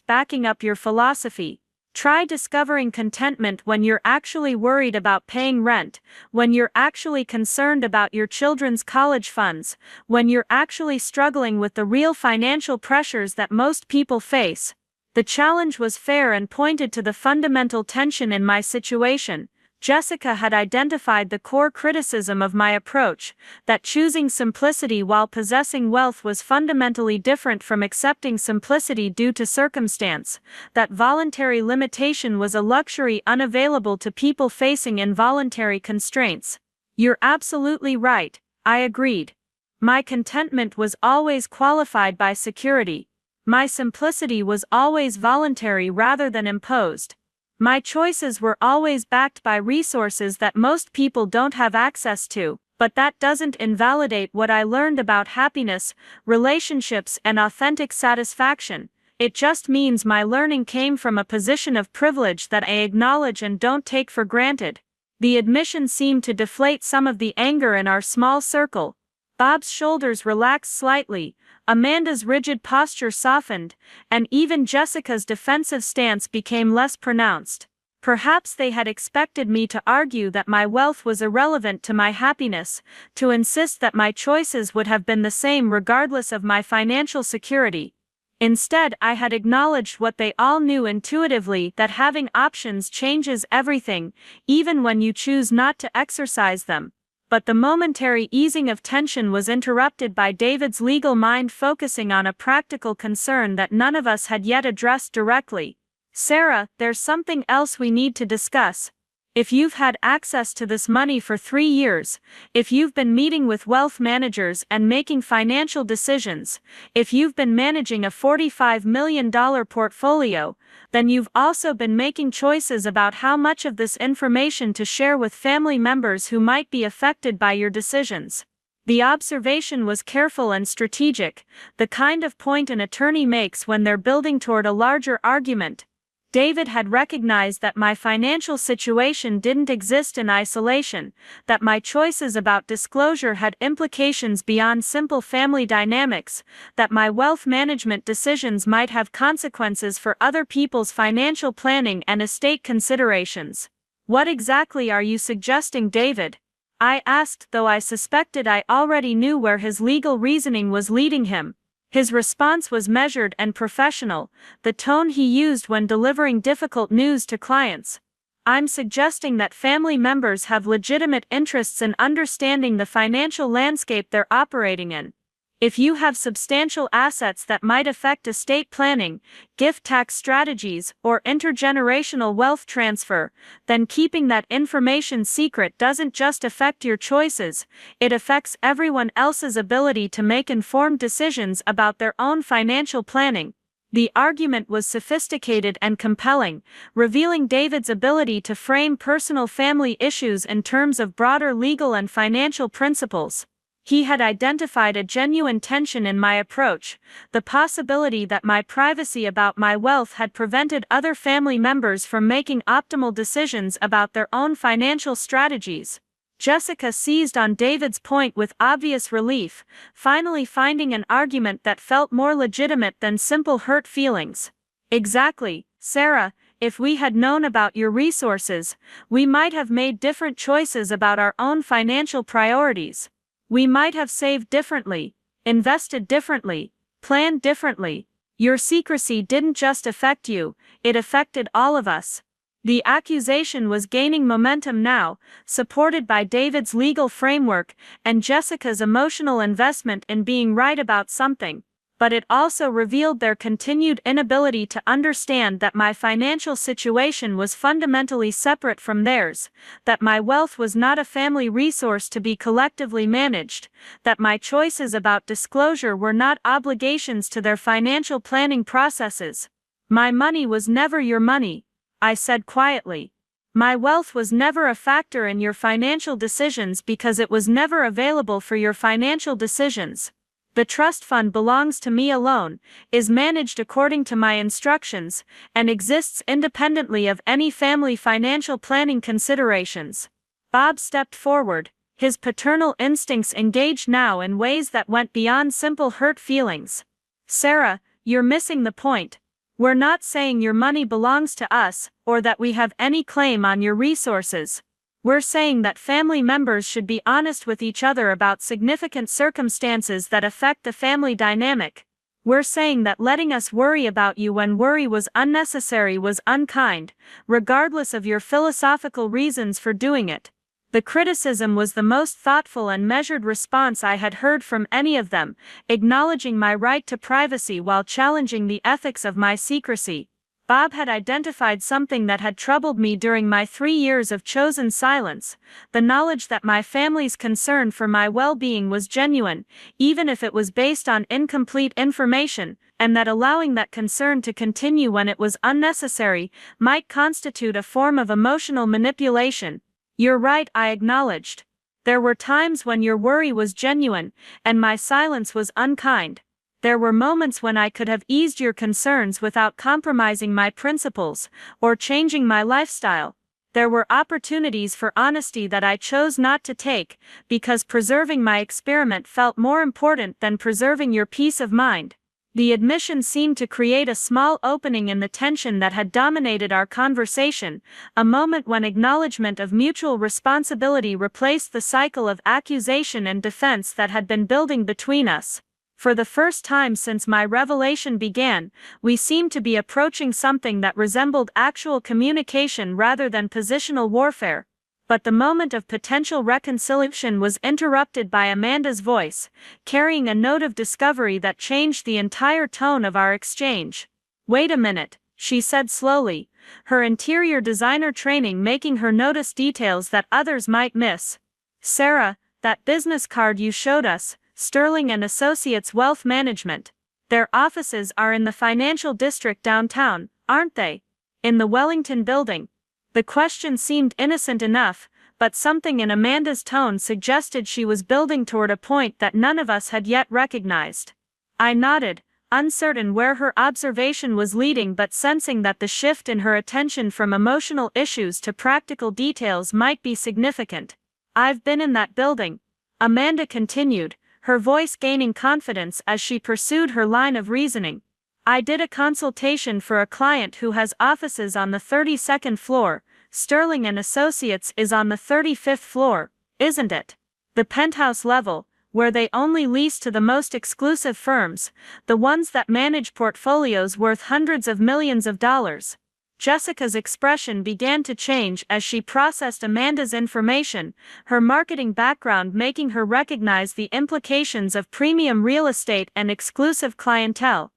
backing up your philosophy. Try discovering contentment when you're actually worried about paying rent, when you're actually concerned about your children's college funds, when you're actually struggling with the real financial pressures that most people face. The challenge was fair and pointed to the fundamental tension in my situation. Jessica had identified the core criticism of my approach, that choosing simplicity while possessing wealth was fundamentally different from accepting simplicity due to circumstance, that voluntary limitation was a luxury unavailable to people facing involuntary constraints. You're absolutely right, I agreed. My contentment was always qualified by security. My simplicity was always voluntary rather than imposed. My choices were always backed by resources that most people don't have access to, but that doesn't invalidate what I learned about happiness, relationships, and authentic satisfaction. It just means my learning came from a position of privilege that I acknowledge and don't take for granted. The admission seemed to deflate some of the anger in our small circle. Bob's shoulders relaxed slightly, Amanda's rigid posture softened, and even Jessica's defensive stance became less pronounced. Perhaps they had expected me to argue that my wealth was irrelevant to my happiness, to insist that my choices would have been the same regardless of my financial security. Instead, I had acknowledged what they all knew intuitively, that having options changes everything, even when you choose not to exercise them. But the momentary easing of tension was interrupted by David's legal mind focusing on a practical concern that none of us had yet addressed directly. Sarah, there's something else we need to discuss. If you've had access to this money for 3 years, if you've been meeting with wealth managers and making financial decisions, if you've been managing a $45 million portfolio, then you've also been making choices about how much of this information to share with family members who might be affected by your decisions. The observation was careful and strategic, the kind of point an attorney makes when they're building toward a larger argument. David had recognized that my financial situation didn't exist in isolation, that my choices about disclosure had implications beyond simple family dynamics, that my wealth management decisions might have consequences for other people's financial planning and estate considerations. What exactly are you suggesting, David? I asked, though I suspected I already knew where his legal reasoning was leading him. His response was measured and professional, the tone he used when delivering difficult news to clients. I'm suggesting that family members have legitimate interests in understanding the financial landscape they're operating in. If you have substantial assets that might affect estate planning, gift tax strategies, or intergenerational wealth transfer, then keeping that information secret doesn't just affect your choices, it affects everyone else's ability to make informed decisions about their own financial planning. The argument was sophisticated and compelling, revealing David's ability to frame personal family issues in terms of broader legal and financial principles. He had identified a genuine tension in my approach, the possibility that my privacy about my wealth had prevented other family members from making optimal decisions about their own financial strategies. Jessica seized on David's point with obvious relief, finally finding an argument that felt more legitimate than simple hurt feelings. Exactly, Sarah, if we had known about your resources, we might have made different choices about our own financial priorities. We might have saved differently, invested differently, planned differently. Your secrecy didn't just affect you, it affected all of us. The accusation was gaining momentum now, supported by David's legal framework and Jessica's emotional investment in being right about something. But it also revealed their continued inability to understand that my financial situation was fundamentally separate from theirs, that my wealth was not a family resource to be collectively managed, that my choices about disclosure were not obligations to their financial planning processes. My money was never your money, I said quietly. My wealth was never a factor in your financial decisions because it was never available for your financial decisions. The trust fund belongs to me alone, is managed according to my instructions, and exists independently of any family financial planning considerations. Bob stepped forward, his paternal instincts engaged now in ways that went beyond simple hurt feelings. Sarah, you're missing the point. We're not saying your money belongs to us, or that we have any claim on your resources. We're saying that family members should be honest with each other about significant circumstances that affect the family dynamic. We're saying that letting us worry about you when worry was unnecessary was unkind, regardless of your philosophical reasons for doing it. The criticism was the most thoughtful and measured response I had heard from any of them, acknowledging my right to privacy while challenging the ethics of my secrecy. Bob had identified something that had troubled me during my 3 years of chosen silence, the knowledge that my family's concern for my well-being was genuine, even if it was based on incomplete information, and that allowing that concern to continue when it was unnecessary might constitute a form of emotional manipulation. You're right, I acknowledged. There were times when your worry was genuine, and my silence was unkind. There were moments when I could have eased your concerns without compromising my principles, or changing my lifestyle. There were opportunities for honesty that I chose not to take, because preserving my experiment felt more important than preserving your peace of mind. The admission seemed to create a small opening in the tension that had dominated our conversation, a moment when acknowledgement of mutual responsibility replaced the cycle of accusation and defense that had been building between us. For the first time since my revelation began, we seemed to be approaching something that resembled actual communication rather than positional warfare. But the moment of potential reconciliation was interrupted by Amanda's voice, carrying a note of discovery that changed the entire tone of our exchange. "Wait a minute," she said slowly, her interior designer training making her notice details that others might miss. "Sarah, that business card you showed us, Sterling and Associates Wealth Management. Their offices are in the financial district downtown, aren't they? In the Wellington building." The question seemed innocent enough, but something in Amanda's tone suggested she was building toward a point that none of us had yet recognized. I nodded, uncertain where her observation was leading but sensing that the shift in her attention from emotional issues to practical details might be significant. "I've been in that building," Amanda continued, her voice gaining confidence as she pursued her line of reasoning. "I did a consultation for a client who has offices on the 32nd floor. Sterling and Associates is on the 35th floor, isn't it? The penthouse level, where they only lease to the most exclusive firms, the ones that manage portfolios worth hundreds of millions of dollars." Jessica's expression began to change as she processed Amanda's information, her marketing background making her recognize the implications of premium real estate and exclusive clientele.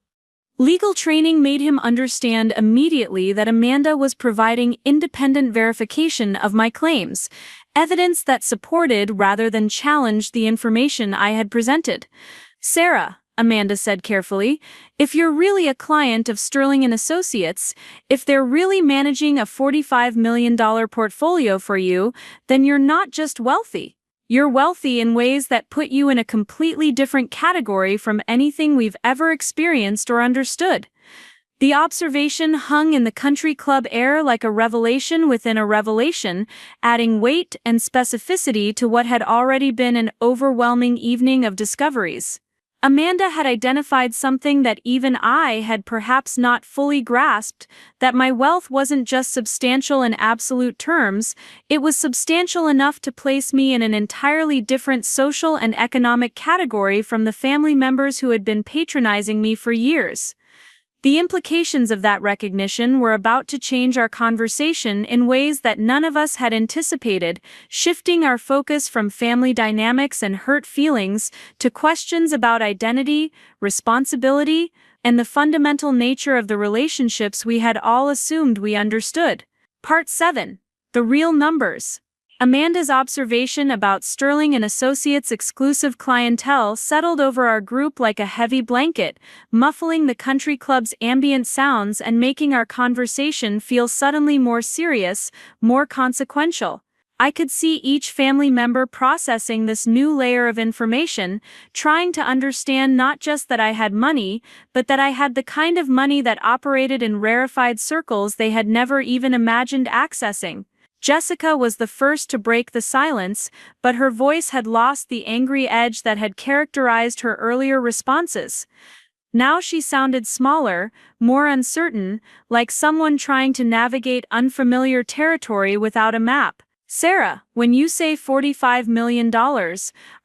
Legal training made him understand immediately that Amanda was providing independent verification of my claims, evidence that supported rather than challenged the information I had presented. "Sarah," Amanda said carefully, "if you're really a client of Sterling & Associates, if they're really managing a $45 million portfolio for you, then you're not just wealthy. You're wealthy in ways that put you in a completely different category from anything we've ever experienced or understood." The observation hung in the country club air like a revelation within a revelation, adding weight and specificity to what had already been an overwhelming evening of discoveries. Amanda had identified something that even I had perhaps not fully grasped, that my wealth wasn't just substantial in absolute terms, it was substantial enough to place me in an entirely different social and economic category from the family members who had been patronizing me for years. The implications of that recognition were about to change our conversation in ways that none of us had anticipated, shifting our focus from family dynamics and hurt feelings to questions about identity, responsibility, and the fundamental nature of the relationships we had all assumed we understood. Part 7. The Real Numbers. Amanda's observation about Sterling and Associates' exclusive clientele settled over our group like a heavy blanket, muffling the country club's ambient sounds and making our conversation feel suddenly more serious, more consequential. I could see each family member processing this new layer of information, trying to understand not just that I had money, but that I had the kind of money that operated in rarefied circles they had never even imagined accessing. Jessica was the first to break the silence, but her voice had lost the angry edge that had characterized her earlier responses. Now she sounded smaller, more uncertain, like someone trying to navigate unfamiliar territory without a map. Sarah, when you say $45 million,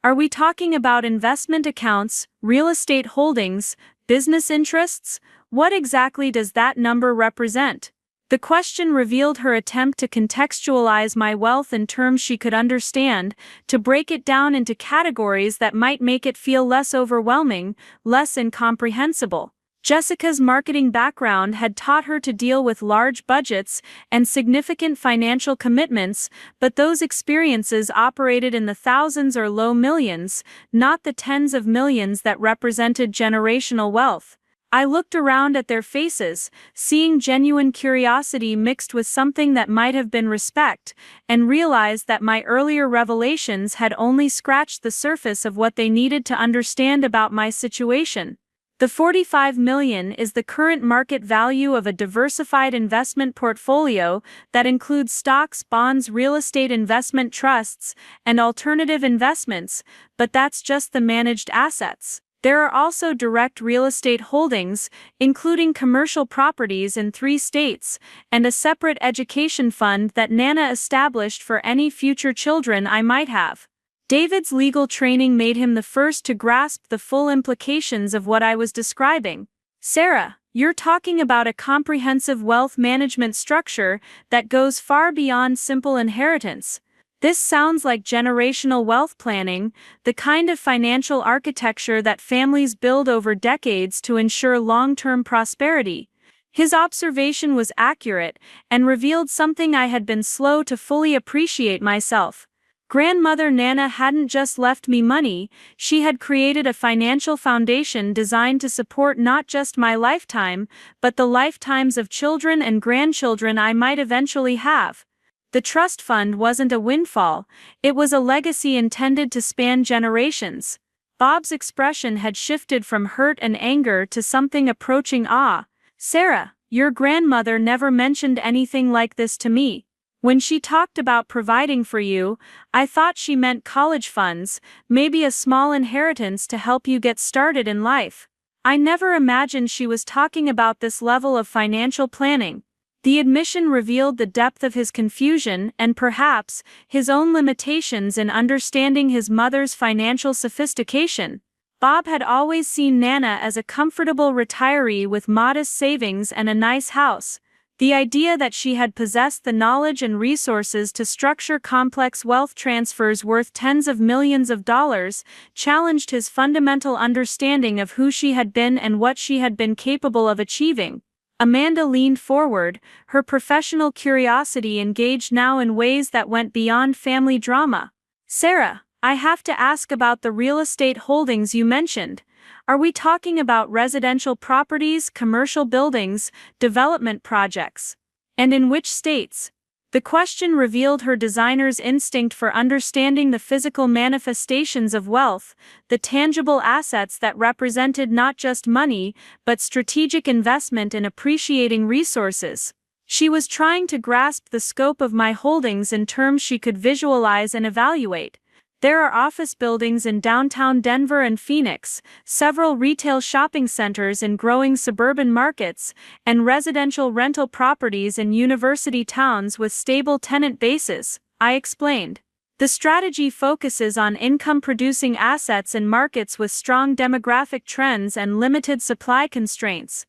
are we talking about investment accounts, real estate holdings, business interests? What exactly does that number represent? The question revealed her attempt to contextualize my wealth in terms she could understand, to break it down into categories that might make it feel less overwhelming, less incomprehensible. Jessica's marketing background had taught her to deal with large budgets and significant financial commitments, but those experiences operated in the thousands or low millions, not the tens of millions that represented generational wealth. I looked around at their faces, seeing genuine curiosity mixed with something that might have been respect, and realized that my earlier revelations had only scratched the surface of what they needed to understand about my situation. The $45 million is the current market value of a diversified investment portfolio that includes stocks, bonds, real estate investment trusts, and alternative investments, but that's just the managed assets. There are also direct real estate holdings, including commercial properties in 3 states, and a separate education fund that Nana established for any future children I might have. David's legal training made him the first to grasp the full implications of what I was describing. Sarah, you're talking about a comprehensive wealth management structure that goes far beyond simple inheritance. This sounds like generational wealth planning, the kind of financial architecture that families build over decades to ensure long-term prosperity. His observation was accurate and revealed something I had been slow to fully appreciate myself. Grandmother Nana hadn't just left me money, she had created a financial foundation designed to support not just my lifetime, but the lifetimes of children and grandchildren I might eventually have. The trust fund wasn't a windfall, it was a legacy intended to span generations. Bob's expression had shifted from hurt and anger to something approaching awe. Sarah, your grandmother never mentioned anything like this to me. When she talked about providing for you, I thought she meant college funds, maybe a small inheritance to help you get started in life. I never imagined she was talking about this level of financial planning. The admission revealed the depth of his confusion and perhaps his own limitations in understanding his mother's financial sophistication. Bob had always seen Nana as a comfortable retiree with modest savings and a nice house. The idea that she had possessed the knowledge and resources to structure complex wealth transfers worth tens of millions of dollars challenged his fundamental understanding of who she had been and what she had been capable of achieving. Amanda leaned forward, her professional curiosity engaged now in ways that went beyond family drama. Sarah, I have to ask about the real estate holdings you mentioned. Are we talking about residential properties, commercial buildings, development projects? And in which states? The question revealed her designer's instinct for understanding the physical manifestations of wealth, the tangible assets that represented not just money, but strategic investment in appreciating resources. She was trying to grasp the scope of my holdings in terms she could visualize and evaluate. There are office buildings in downtown Denver and Phoenix, several retail shopping centers in growing suburban markets, and residential rental properties in university towns with stable tenant bases, I explained. The strategy focuses on income-producing assets in markets with strong demographic trends and limited supply constraints.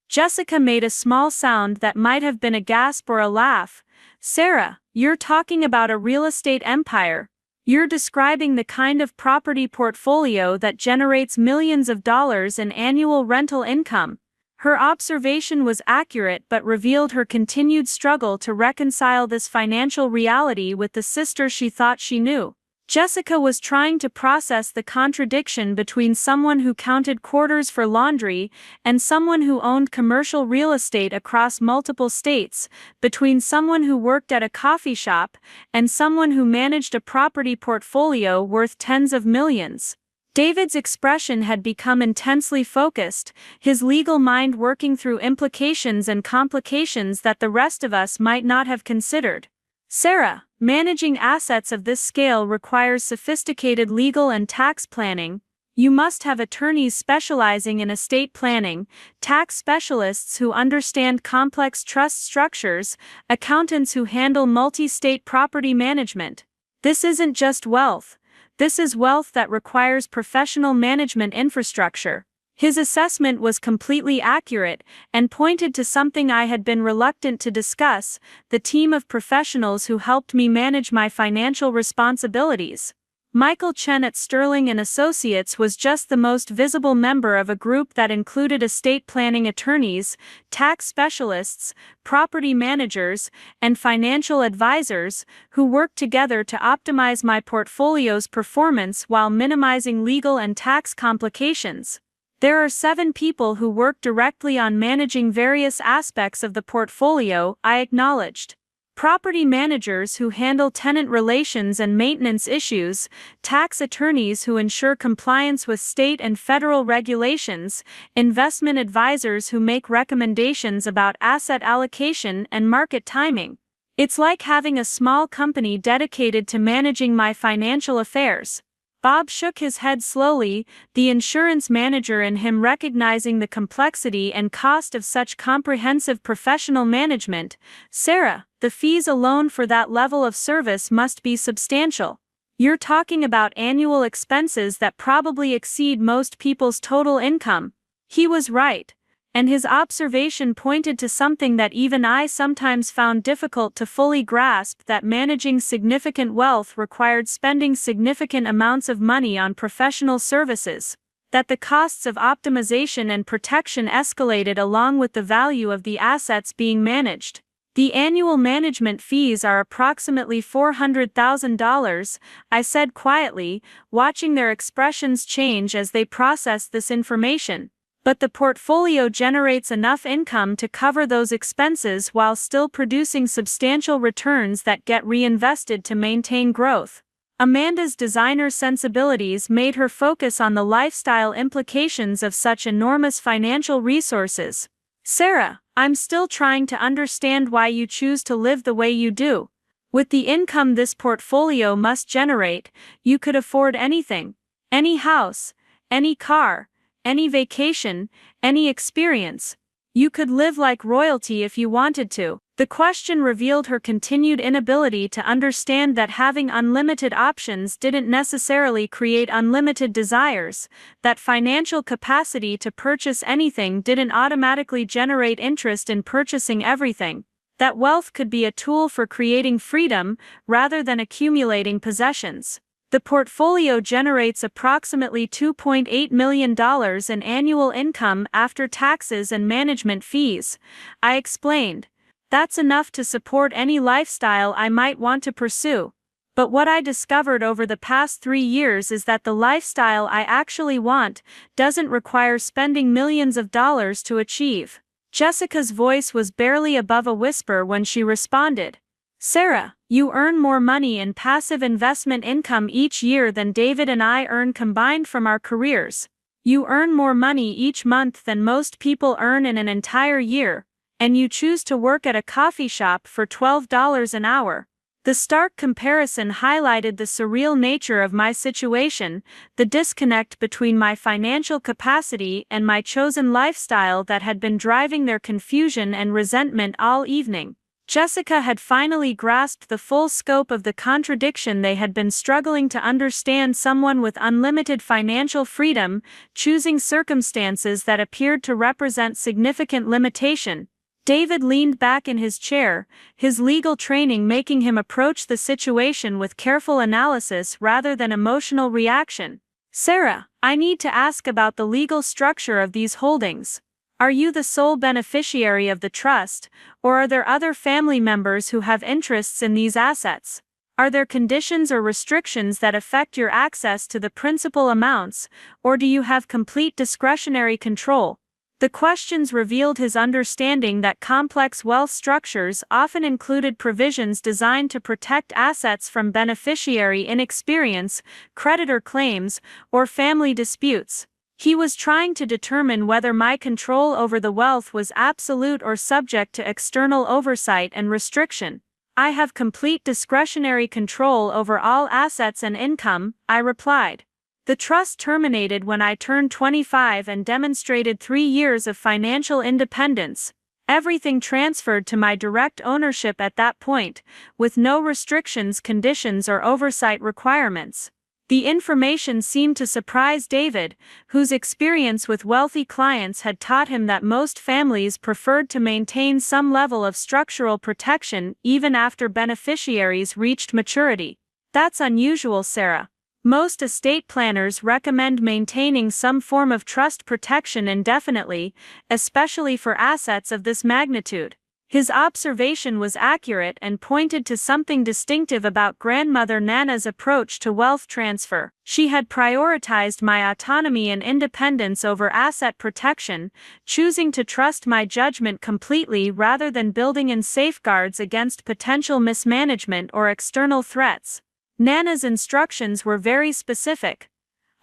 Jessica made a small sound that might have been a gasp or a laugh. Sarah, you're talking about a real estate empire. You're describing the kind of property portfolio that generates millions of dollars in annual rental income. Her observation was accurate but revealed her continued struggle to reconcile this financial reality with the sister she thought she knew. Jessica was trying to process the contradiction between someone who counted quarters for laundry and someone who owned commercial real estate across multiple states, between someone who worked at a coffee shop and someone who managed a property portfolio worth tens of millions. David's expression had become intensely focused, his legal mind working through implications and complications that the rest of us might not have considered. Sarah, managing assets of this scale requires sophisticated legal and tax planning. You must have attorneys specializing in estate planning, tax specialists who understand complex trust structures, accountants who handle multi-state property management. This isn't just wealth. This is wealth that requires professional management infrastructure. His assessment was completely accurate and pointed to something I had been reluctant to discuss: the team of professionals who helped me manage my financial responsibilities. Michael Chen at Sterling & Associates was just the most visible member of a group that included estate planning attorneys, tax specialists, property managers, and financial advisors, who worked together to optimize my portfolio's performance while minimizing legal and tax complications. There are 7 people who work directly on managing various aspects of the portfolio, I acknowledged. Property managers who handle tenant relations and maintenance issues, tax attorneys who ensure compliance with state and federal regulations, investment advisors who make recommendations about asset allocation and market timing. It's like having a small company dedicated to managing my financial affairs. Bob shook his head slowly, the insurance manager in him recognizing the complexity and cost of such comprehensive professional management. Sarah, the fees alone for that level of service must be substantial. You're talking about annual expenses that probably exceed most people's total income. He was right, and his observation pointed to something that even I sometimes found difficult to fully grasp: that managing significant wealth required spending significant amounts of money on professional services, that the costs of optimization and protection escalated along with the value of the assets being managed. The annual management fees are approximately $400,000, I said quietly, watching their expressions change as they processed this information. But the portfolio generates enough income to cover those expenses while still producing substantial returns that get reinvested to maintain growth. Amanda's designer sensibilities made her focus on the lifestyle implications of such enormous financial resources. Sarah, I'm still trying to understand why you choose to live the way you do. With the income this portfolio must generate, you could afford anything. Any house, any car, any vacation, any experience. You could live like royalty if you wanted to. The question revealed her continued inability to understand that having unlimited options didn't necessarily create unlimited desires, that financial capacity to purchase anything didn't automatically generate interest in purchasing everything, that wealth could be a tool for creating freedom rather than accumulating possessions. The portfolio generates approximately $2.8 million in annual income after taxes and management fees, I explained. That's enough to support any lifestyle I might want to pursue. But what I discovered over the past 3 years is that the lifestyle I actually want doesn't require spending millions of dollars to achieve. Jessica's voice was barely above a whisper when she responded. Sarah, you earn more money in passive investment income each year than David and I earn combined from our careers. You earn more money each month than most people earn in an entire year, and you choose to work at a coffee shop for $12 an hour. The stark comparison highlighted the surreal nature of my situation, the disconnect between my financial capacity and my chosen lifestyle that had been driving their confusion and resentment all evening. Jessica had finally grasped the full scope of the contradiction they had been struggling to understand: someone with unlimited financial freedom, choosing circumstances that appeared to represent significant limitation. David leaned back in his chair, his legal training making him approach the situation with careful analysis rather than emotional reaction. Sarah, I need to ask about the legal structure of these holdings. Are you the sole beneficiary of the trust, or are there other family members who have interests in these assets? Are there conditions or restrictions that affect your access to the principal amounts, or do you have complete discretionary control? The questions revealed his understanding that complex wealth structures often included provisions designed to protect assets from beneficiary inexperience, creditor claims, or family disputes. He was trying to determine whether my control over the wealth was absolute or subject to external oversight and restriction. I have complete discretionary control over all assets and income, I replied. The trust terminated when I turned 25 and demonstrated 3 years of financial independence. Everything transferred to my direct ownership at that point, with no restrictions, conditions, or oversight requirements. The information seemed to surprise David, whose experience with wealthy clients had taught him that most families preferred to maintain some level of structural protection even after beneficiaries reached maturity. That's unusual, Sarah. Most estate planners recommend maintaining some form of trust protection indefinitely, especially for assets of this magnitude. His observation was accurate and pointed to something distinctive about grandmother Nana's approach to wealth transfer. She had prioritized my autonomy and independence over asset protection, choosing to trust my judgment completely rather than building in safeguards against potential mismanagement or external threats. Nana's instructions were very specific.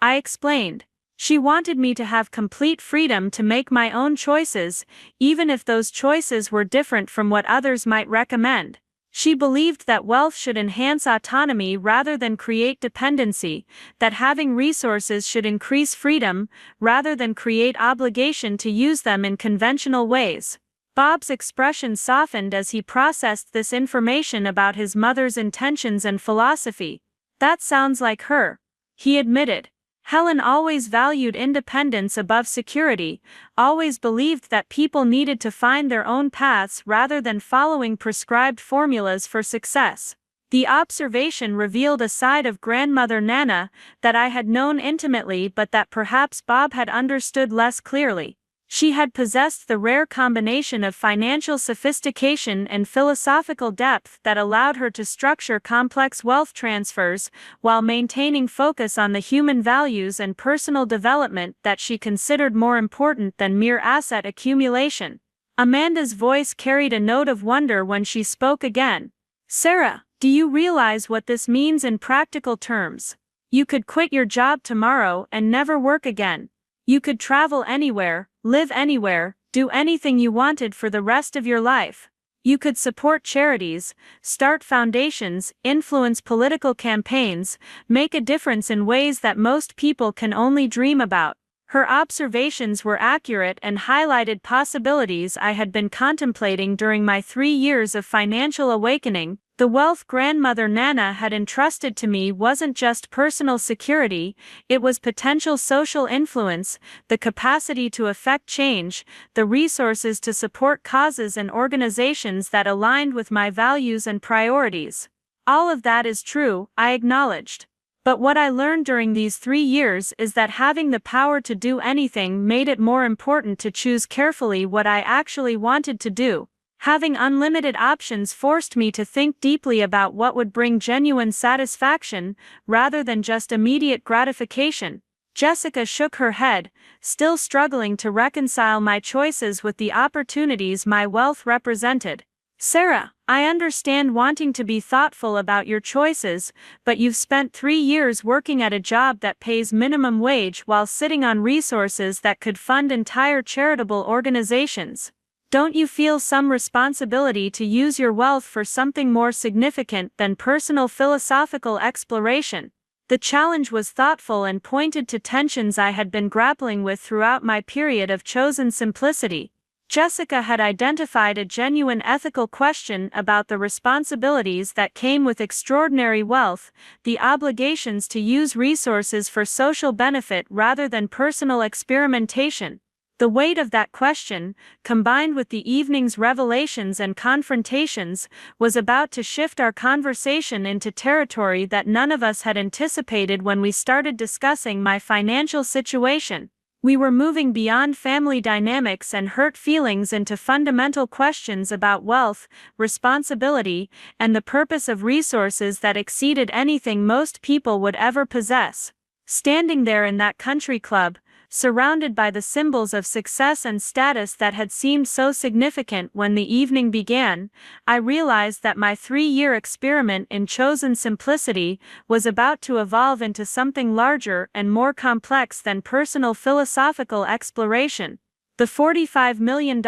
I explained. She wanted me to have complete freedom to make my own choices, even if those choices were different from what others might recommend. She believed that wealth should enhance autonomy rather than create dependency, that having resources should increase freedom rather than create obligation to use them in conventional ways. Bob's expression softened as he processed this information about his mother's intentions and philosophy. That sounds like her, he admitted. Helen always valued independence above security, always believed that people needed to find their own paths rather than following prescribed formulas for success. The observation revealed a side of grandmother Nana that I had known intimately but that perhaps Bob had understood less clearly. She had possessed the rare combination of financial sophistication and philosophical depth that allowed her to structure complex wealth transfers while maintaining focus on the human values and personal development that she considered more important than mere asset accumulation. Amanda's voice carried a note of wonder when she spoke again. Sarah, do you realize what this means in practical terms? You could quit your job tomorrow and never work again. You could travel anywhere, live anywhere, do anything you wanted for the rest of your life. You could support charities, start foundations, influence political campaigns, make a difference in ways that most people can only dream about. Her observations were accurate and highlighted possibilities I had been contemplating during my 3 years of financial awakening. The wealth grandmother Nana had entrusted to me wasn't just personal security, it was potential social influence, the capacity to affect change, the resources to support causes and organizations that aligned with my values and priorities. All of that is true, I acknowledged. But what I learned during these 3 years is that having the power to do anything made it more important to choose carefully what I actually wanted to do. Having unlimited options forced me to think deeply about what would bring genuine satisfaction, rather than just immediate gratification. Jessica shook her head, still struggling to reconcile my choices with the opportunities my wealth represented. Sarah, I understand wanting to be thoughtful about your choices, but you've spent 3 years working at a job that pays minimum wage while sitting on resources that could fund entire charitable organizations. Don't you feel some responsibility to use your wealth for something more significant than personal philosophical exploration? The challenge was thoughtful and pointed to tensions I had been grappling with throughout my period of chosen simplicity. Jessica had identified a genuine ethical question about the responsibilities that came with extraordinary wealth, the obligations to use resources for social benefit rather than personal experimentation. The weight of that question, combined with the evening's revelations and confrontations, was about to shift our conversation into territory that none of us had anticipated when we started discussing my financial situation. We were moving beyond family dynamics and hurt feelings into fundamental questions about wealth, responsibility, and the purpose of resources that exceeded anything most people would ever possess. Standing there in that country club, surrounded by the symbols of success and status that had seemed so significant when the evening began, I realized that my 3-year experiment in chosen simplicity was about to evolve into something larger and more complex than personal philosophical exploration. The $45 million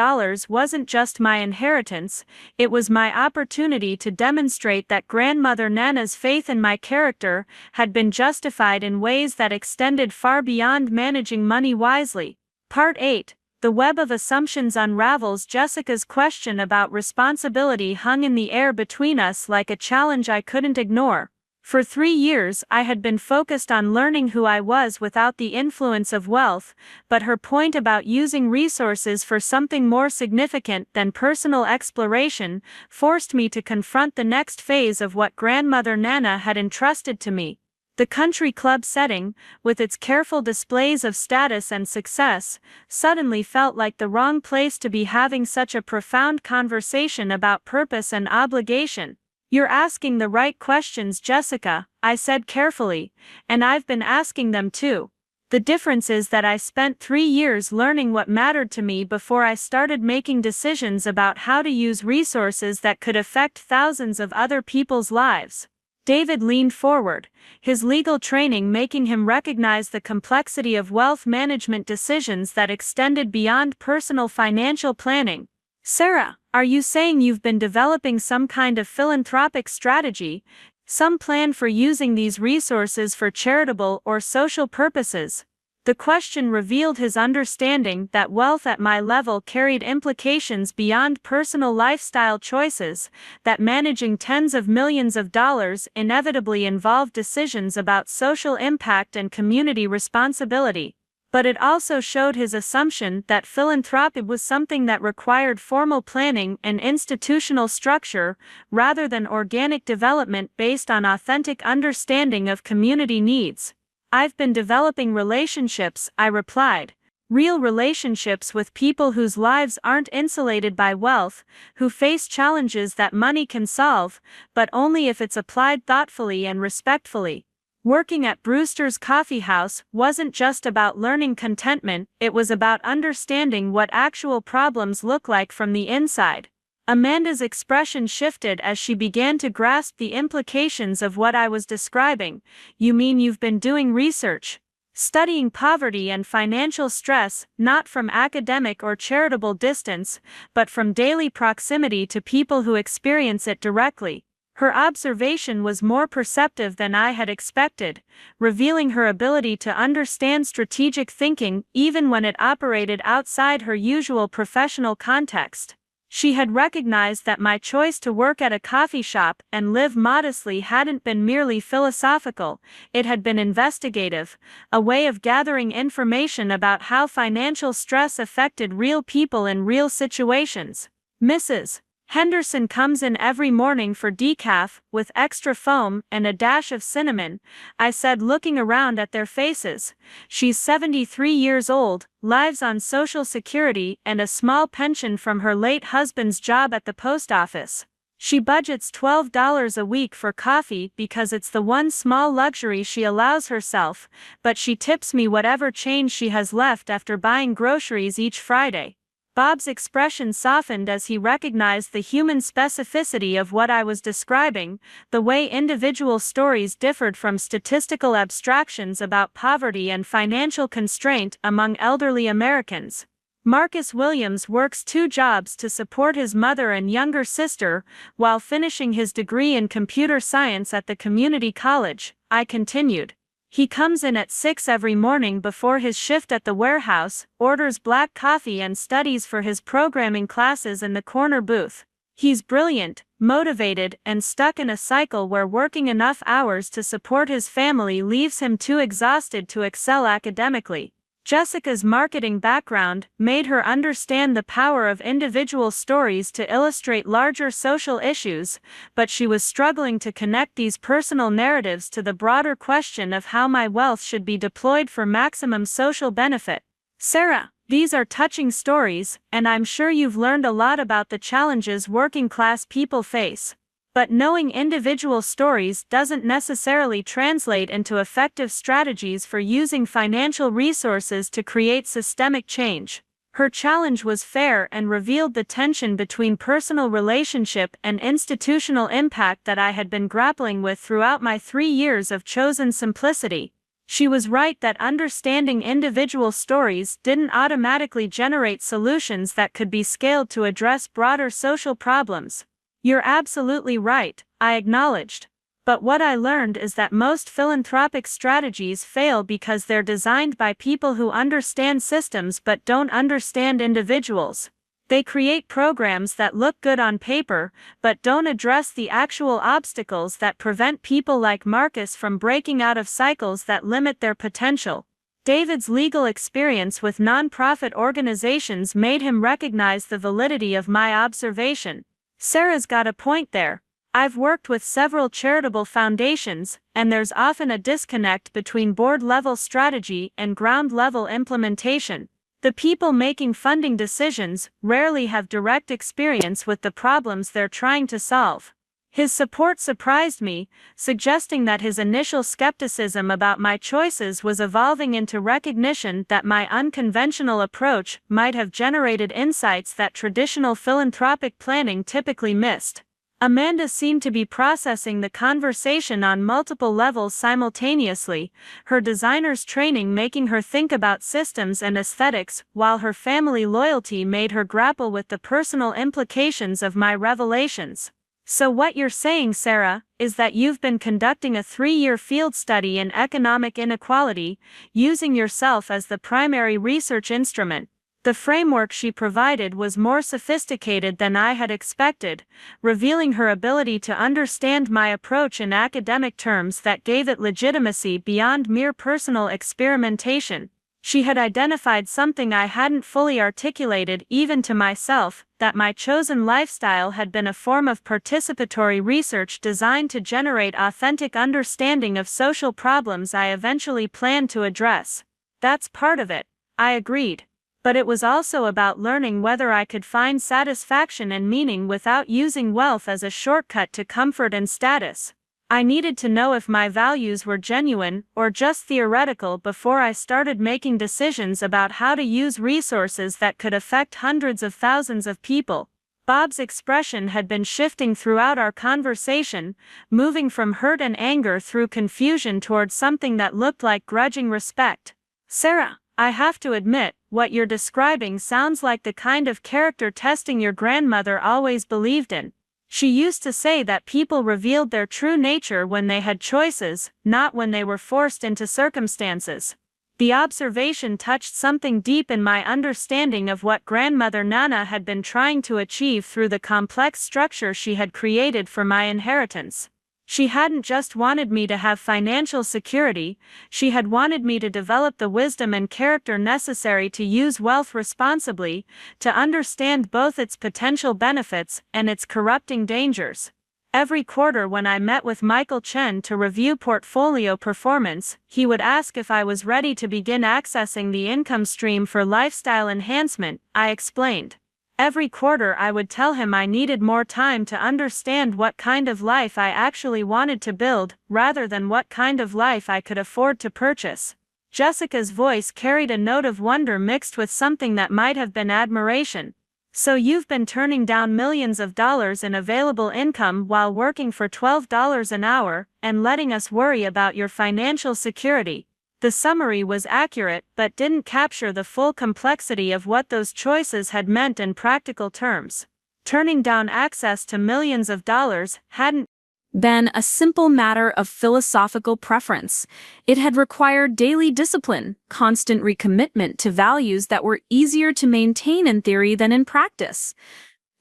wasn't just my inheritance, it was my opportunity to demonstrate that Grandmother Nana's faith in my character had been justified in ways that extended far beyond managing money wisely. Part 8. The web of assumptions unravels. Jessica's question about responsibility hung in the air between us like a challenge I couldn't ignore. For 3 years I had been focused on learning who I was without the influence of wealth, but her point about using resources for something more significant than personal exploration forced me to confront the next phase of what Grandmother Nana had entrusted to me. The country club setting, with its careful displays of status and success, suddenly felt like the wrong place to be having such a profound conversation about purpose and obligation. "You're asking the right questions, Jessica," I said carefully, "and I've been asking them too. The difference is that I spent 3 years learning what mattered to me before I started making decisions about how to use resources that could affect thousands of other people's lives." David leaned forward, his legal training making him recognize the complexity of wealth management decisions that extended beyond personal financial planning. "Sarah, are you saying you've been developing some kind of philanthropic strategy, some plan for using these resources for charitable or social purposes?" The question revealed his understanding that wealth at my level carried implications beyond personal lifestyle choices, that managing tens of millions of dollars inevitably involved decisions about social impact and community responsibility. But it also showed his assumption that philanthropy was something that required formal planning and institutional structure, rather than organic development based on authentic understanding of community needs. "I've been developing relationships," I replied. "Real relationships with people whose lives aren't insulated by wealth, who face challenges that money can solve, but only if it's applied thoughtfully and respectfully." Working at Brewster's Coffee House wasn't just about learning contentment, it was about understanding what actual problems look like from the inside. Amanda's expression shifted as she began to grasp the implications of what I was describing. "You mean you've been doing research, studying poverty and financial stress, not from academic or charitable distance, but from daily proximity to people who experience it directly?" Her observation was more perceptive than I had expected, revealing her ability to understand strategic thinking even when it operated outside her usual professional context. She had recognized that my choice to work at a coffee shop and live modestly hadn't been merely philosophical, it had been investigative, a way of gathering information about how financial stress affected real people in real situations. "Mrs. Henderson comes in every morning for decaf, with extra foam and a dash of cinnamon," I said, looking around at their faces. "She's 73 years old, lives on Social Security and a small pension from her late husband's job at the post office. She budgets $12 a week for coffee because it's the one small luxury she allows herself, but she tips me whatever change she has left after buying groceries each Friday." Bob's expression softened as he recognized the human specificity of what I was describing, the way individual stories differed from statistical abstractions about poverty and financial constraint among elderly Americans. "Marcus Williams works 2 jobs to support his mother and younger sister, while finishing his degree in computer science at the community college," I continued. He comes in at 6 every morning before his shift at the warehouse, orders black coffee and studies for his programming classes in the corner booth. He's brilliant, motivated, and stuck in a cycle where working enough hours to support his family leaves him too exhausted to excel academically. Jessica's marketing background made her understand the power of individual stories to illustrate larger social issues, but she was struggling to connect these personal narratives to the broader question of how my wealth should be deployed for maximum social benefit. Sarah, these are touching stories, and I'm sure you've learned a lot about the challenges working-class people face. But knowing individual stories doesn't necessarily translate into effective strategies for using financial resources to create systemic change. Her challenge was fair and revealed the tension between personal relationship and institutional impact that I had been grappling with throughout my 3 years of chosen simplicity. She was right that understanding individual stories didn't automatically generate solutions that could be scaled to address broader social problems. You're absolutely right, I acknowledged. But what I learned is that most philanthropic strategies fail because they're designed by people who understand systems but don't understand individuals. They create programs that look good on paper, but don't address the actual obstacles that prevent people like Marcus from breaking out of cycles that limit their potential. David's legal experience with nonprofit organizations made him recognize the validity of my observation. Sarah's got a point there. I've worked with several charitable foundations, and there's often a disconnect between board-level strategy and ground-level implementation. The people making funding decisions rarely have direct experience with the problems they're trying to solve. His support surprised me, suggesting that his initial skepticism about my choices was evolving into recognition that my unconventional approach might have generated insights that traditional philanthropic planning typically missed. Amanda seemed to be processing the conversation on multiple levels simultaneously, her designer's training making her think about systems and aesthetics, while her family loyalty made her grapple with the personal implications of my revelations. So what you're saying, Sarah, is that you've been conducting a 3-year field study in economic inequality, using yourself as the primary research instrument. The framework she provided was more sophisticated than I had expected, revealing her ability to understand my approach in academic terms that gave it legitimacy beyond mere personal experimentation. She had identified something I hadn't fully articulated even to myself, that my chosen lifestyle had been a form of participatory research designed to generate authentic understanding of social problems I eventually planned to address. That's part of it, I agreed. But it was also about learning whether I could find satisfaction and meaning without using wealth as a shortcut to comfort and status. I needed to know if my values were genuine or just theoretical before I started making decisions about how to use resources that could affect hundreds of thousands of people. Bob's expression had been shifting throughout our conversation, moving from hurt and anger through confusion toward something that looked like grudging respect. Sarah, I have to admit, what you're describing sounds like the kind of character testing your grandmother always believed in. She used to say that people revealed their true nature when they had choices, not when they were forced into circumstances. The observation touched something deep in my understanding of what grandmother Nana had been trying to achieve through the complex structure she had created for my inheritance. She hadn't just wanted me to have financial security, she had wanted me to develop the wisdom and character necessary to use wealth responsibly, to understand both its potential benefits and its corrupting dangers. Every quarter when I met with Michael Chen to review portfolio performance, he would ask if I was ready to begin accessing the income stream for lifestyle enhancement, I explained. Every quarter I would tell him I needed more time to understand what kind of life I actually wanted to build, rather than what kind of life I could afford to purchase. Jessica's voice carried a note of wonder mixed with something that might have been admiration. So you've been turning down millions of dollars in available income while working for $12 an hour, and letting us worry about your financial security. The summary was accurate but didn't capture the full complexity of what those choices had meant in practical terms. Turning down access to millions of dollars hadn't been a simple matter of philosophical preference. It had required daily discipline, constant recommitment to values that were easier to maintain in theory than in practice.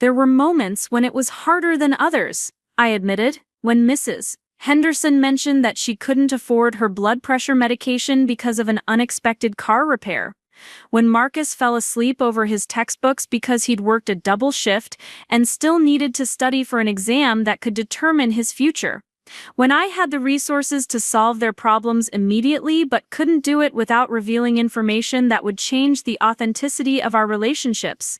There were moments when it was harder than others, I admitted, when Mrs. Henderson mentioned that she couldn't afford her blood pressure medication because of an unexpected car repair. When Marcus fell asleep over his textbooks because he'd worked a double shift and still needed to study for an exam that could determine his future. When I had the resources to solve their problems immediately but couldn't do it without revealing information that would change the authenticity of our relationships.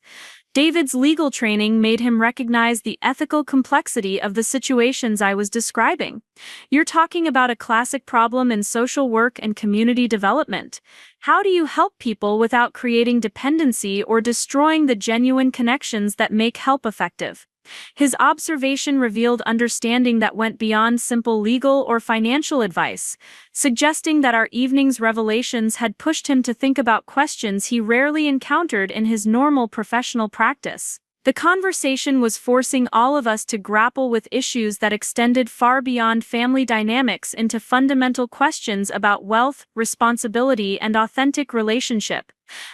David's legal training made him recognize the ethical complexity of the situations I was describing. You're talking about a classic problem in social work and community development. How do you help people without creating dependency or destroying the genuine connections that make help effective? His observation revealed understanding that went beyond simple legal or financial advice, suggesting that our evening's revelations had pushed him to think about questions he rarely encountered in his normal professional practice. The conversation was forcing all of us to grapple with issues that extended far beyond family dynamics into fundamental questions about wealth, responsibility, and authentic relationship.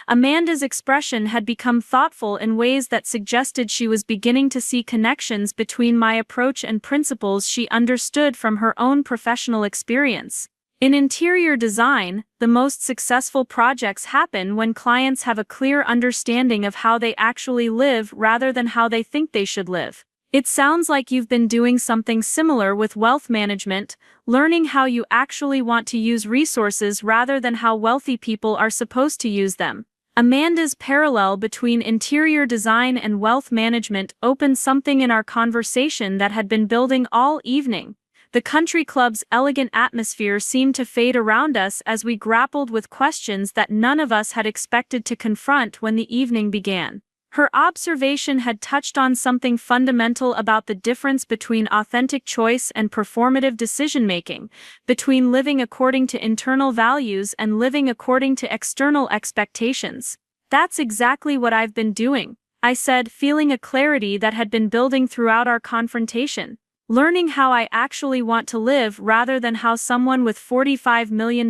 Amanda's expression had become thoughtful in ways that suggested she was beginning to see connections between my approach and principles she understood from her own professional experience. In interior design, the most successful projects happen when clients have a clear understanding of how they actually live rather than how they think they should live. It sounds like you've been doing something similar with wealth management, learning how you actually want to use resources rather than how wealthy people are supposed to use them. Amanda's parallel between interior design and wealth management opened something in our conversation that had been building all evening. The country club's elegant atmosphere seemed to fade around us as we grappled with questions that none of us had expected to confront when the evening began. Her observation had touched on something fundamental about the difference between authentic choice and performative decision-making, between living according to internal values and living according to external expectations. "That's exactly what I've been doing," I said, feeling a clarity that had been building throughout our confrontation. Learning how I actually want to live rather than how someone with $45 million